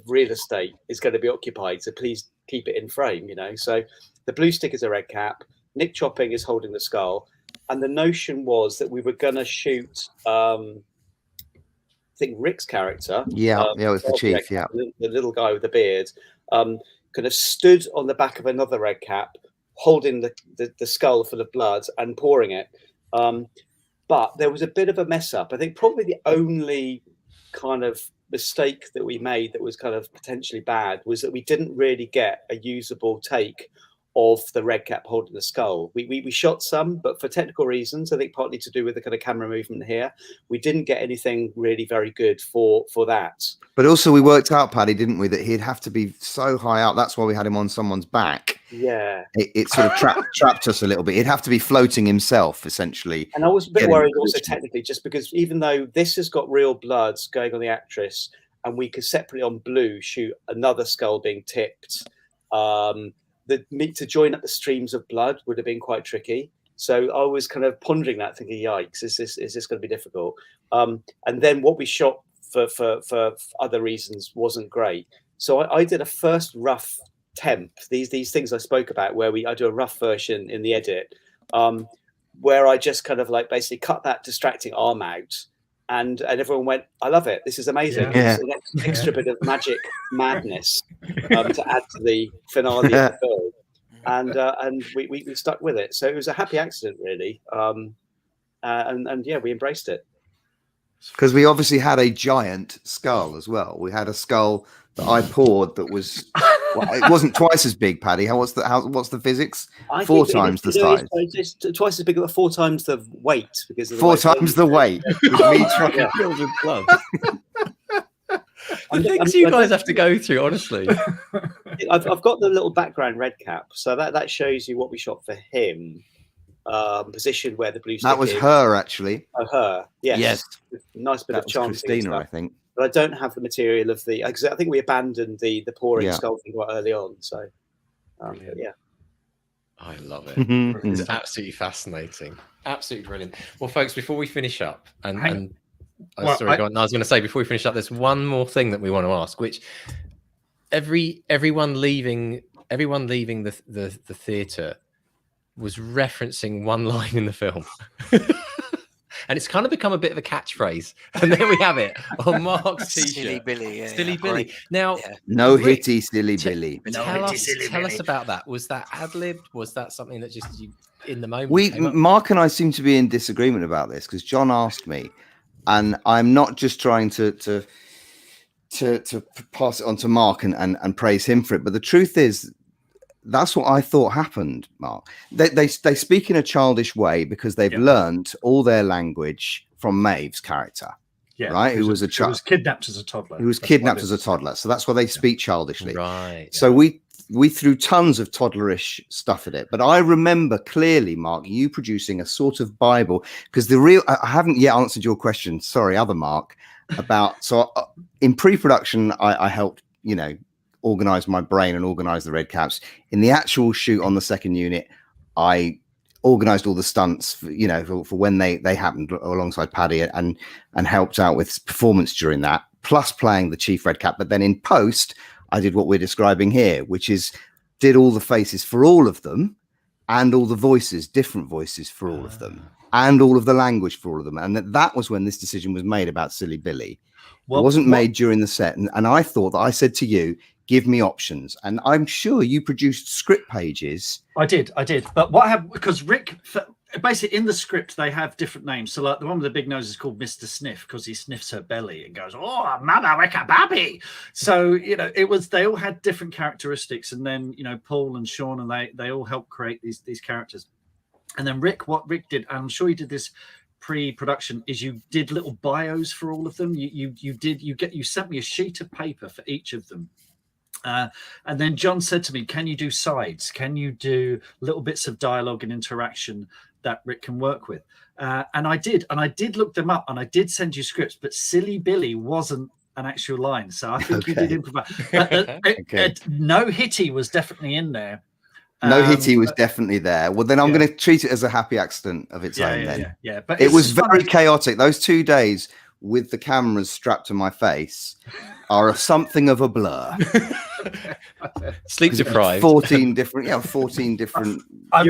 real estate is going to be occupied. So please keep it in frame, you know. So the blue stick is a red cap. Nick Chopping is holding the skull. And the notion was that we were going to shoot, I think, Rick's character. Yeah, it was the chief, yeah. The little guy with the beard, kind of stood on the back of another red cap, holding the skull full of blood and pouring it. But there was a bit of a mess up. I think probably the only kind of mistake that we made that was kind of potentially bad was that we didn't really get a usable take of the red cap holding the skull. We shot some, but for technical reasons, I think partly to do with the kind of camera movement here, we didn't get anything really very good for that. But also we worked out, Paddy, didn't we, that he'd have to be so high up. That's why we had him on someone's back. Yeah. It sort of trapped us a little bit. He'd have to be floating himself, essentially. And I was a bit Getting worried also position. technically, just because even though this has got real blood going on the actress, and we could separately on blue shoot another skull being tipped, to join up the streams of blood would have been quite tricky. So I was kind of pondering that, thinking, "Yikes, is this going to be difficult?" And then what we shot for other reasons wasn't great. So I did a first rough temp. These things I spoke about, where I do a rough version in the edit, where I just kind of like basically cut that distracting arm out. And everyone went, "I love it. This is amazing." Yeah. It's an extra bit of magic madness to add to the finale of the film, and we stuck with it. So it was a happy accident, really. And yeah, we embraced it. Because we obviously had a giant skull as well. We had a skull that I poured that was Well, it wasn't twice as big, Paddy. What's the physics? I 4 think times the it's- size. It's twice as big, but 4 times the weight because of the 4 weight. times the weight. With me trying Yeah. to build with gloves. The things you guys have to go through, honestly. I've got the little background red cap, so that shows you what we shot for him. Position where the blue stick That was is. her, actually. Oh, her. Yes. Yes. Nice bit That of was chanting. Christina, I think. But I don't have the material of the. Because I think we abandoned the pouring Yeah. sculpting quite early on. So, yeah. I love it. Mhm. It's absolutely fascinating. Absolutely brilliant. Well, folks, before we finish up, Well, sorry, go on. I was going to say before we finish up, there's one more thing that we want to ask, which everyone leaving the theatre was referencing one line in the film. And it's kind of become a bit of a catchphrase. And there we have it on Mark's t-shirt. Silly Billy. Yeah, Silly yeah. Billy. Now, No Rick, hitty, silly Billy. tell us about that. Was that ad-libbed? Was that something that just you in the moment? Mark and I seem to be in disagreement about this because John asked me, and I'm not just trying to pass it on to Mark and praise him for it, but the truth is that's what I thought happened, Mark. They speak in a childish way because they've learned all their language from Maeve's character, right? Who was a child, was kidnapped as a toddler. Who was kidnapped as a toddler. So that's why they speak childishly, right? So we threw tons of toddlerish stuff at it. But I remember clearly, Mark, you producing a sort of Bible because I haven't yet answered your question. Sorry, other Mark, about in pre-production, I helped organize my brain and organize the Redcaps. In the actual shoot on the second unit, I organized all the stunts for when they happened alongside Paddy and helped out with performance during that, plus playing the chief Redcap. But then in post, I did what we're describing here, which is did all the faces for all of them and all the voices, different voices for all of them, and all of the language for all of them. And that was when this decision was made about Silly Billy. It wasn't made during the set. And I thought that I said to you, give me options. And I'm sure you produced script pages. I did. But what happened, because Rick, basically in the script, they have different names. So like the one with the big nose is called Mr. Sniff because he sniffs her belly and goes, "Oh, mama, weka baby." So, they all had different characteristics. And then, Paul and Sean, and they all helped create these characters. And then what Rick did, and I'm sure he did this pre-production, is you did little bios for all of them. You sent me a sheet of paper for each of them. And then John said to me, can you do sides? Can you do little bits of dialogue and interaction that Rick can work with? And I did look them up, and I did send you scripts, but Silly Billy wasn't an actual line. So I think you did improvise. No Hitty was definitely in there. No Hitty was definitely there. Well, then I'm going to treat it as a happy accident of its own then. Yeah. But it was very chaotic. Those 2 days with the cameras strapped to my face are something of a blur. Sleep deprived. 14 different You're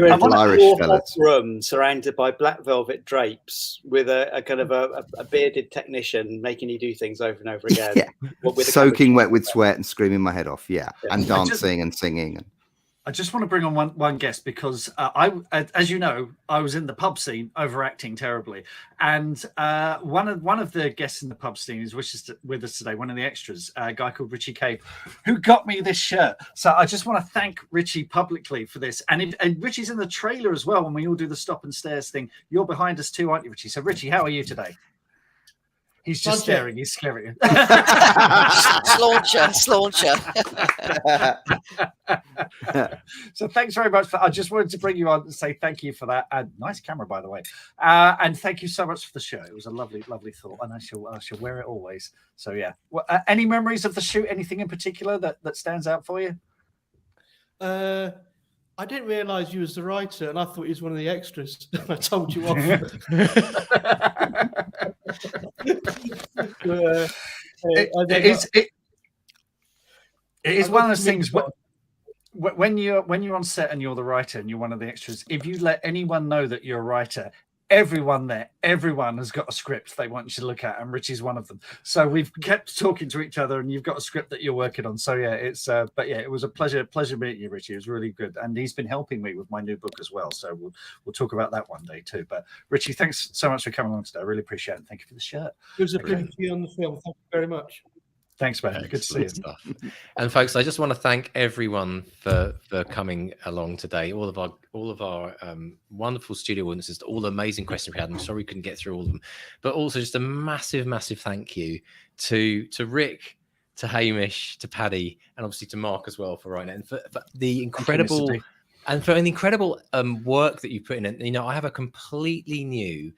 in Irish fellas. Room surrounded by black velvet drapes with a kind of a bearded technician making you do things over and over again. Soaking wet with sweat and screaming my head off. And dancing and singing. I just want to bring on one guest because as you know, I was in the pub scene overacting terribly, and one of the guests in the pub scene is with us today. One of the extras, a guy called Richie Cave, who got me this shirt. So I just want to thank Richie publicly for this, and Richie's in the trailer as well when we all do the stop and stares thing. You're behind us too, aren't you, Richie? So Richie, how are you today? He's just staring. He's scaring. Slauncher. So thanks very much. I just wanted to bring you on and say thank you for that. Nice camera, by the way. And thank you so much for the show. It was a lovely, lovely thought, and I shall wear it always. So yeah. Well, any memories of the shoot? Anything in particular that stands out for you? I didn't realise you was the writer, and I thought he was one of the extras. I told you off. It is one of those things. When you're on set and you're the writer and you're one of the extras, if you let anyone know that you're a writer, everyone has got a script they want you to look at, and Richie's one of them. So we've kept talking to each other, and you've got a script that you're working on. So yeah, it was a pleasure meeting you, Richie. It was really good, and he's been helping me with my new book as well. So we'll talk about that one day too. But Richie, thanks so much for coming along today. I really appreciate it. Thank you for the shirt. It was a pleasure to be on the film. Thank you very much. Thanks, man. Good to see you. Excellent stuff. And folks, I just want to thank everyone for coming along today. All of our wonderful studio audiences, all the amazing questions we had. I'm sorry we couldn't get through all of them, but also just a massive, massive thank you to Rick, to Hamish, to Paddy, and obviously to Mark as well for writing it, and for the incredible work that you put in it. You know, I have a completely new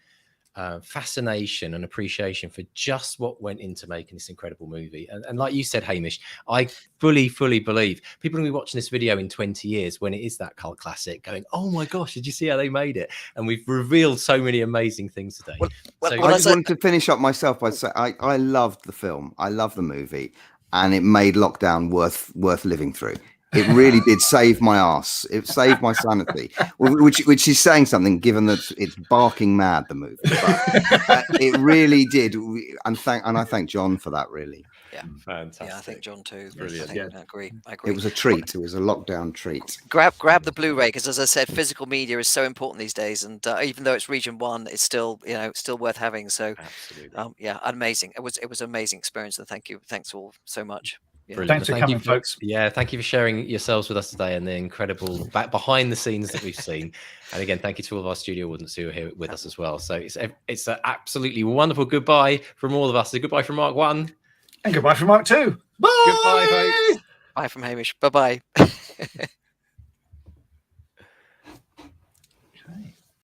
fascination and appreciation for just what went into making this incredible movie. And like you said, Hamish, I fully believe people will be watching this video in 20 years when it is that cult classic going, oh my gosh, did you see how they made it? And we've revealed so many amazing things today. I just wanted to finish up myself by saying I loved the film. I love the movie, and it made lockdown worth living through. It really did save my ass. It saved my sanity, which is saying something, given that it's barking mad, the movie. But it really did, and I thank John for that. Really, yeah, fantastic. Yeah, I think John too. Brilliant. I agree. It was a treat. It was a lockdown treat. Grab the Blu-ray, because as I said, physical media is so important these days, and even though it's region 1, it's still still worth having. So, yeah, amazing. It was an amazing experience, and thanks all so much. Yeah. Thanks for coming, folks. Yeah, thank you for sharing yourselves with us today and the incredible behind the scenes that we've seen. And again, thank you to all of our studio audience who are here with us as well. So it's an absolutely wonderful goodbye from all of us. So goodbye from Mark 1. And goodbye from Mark 2. Bye. Goodbye, folks. Bye from Hamish. Bye-bye.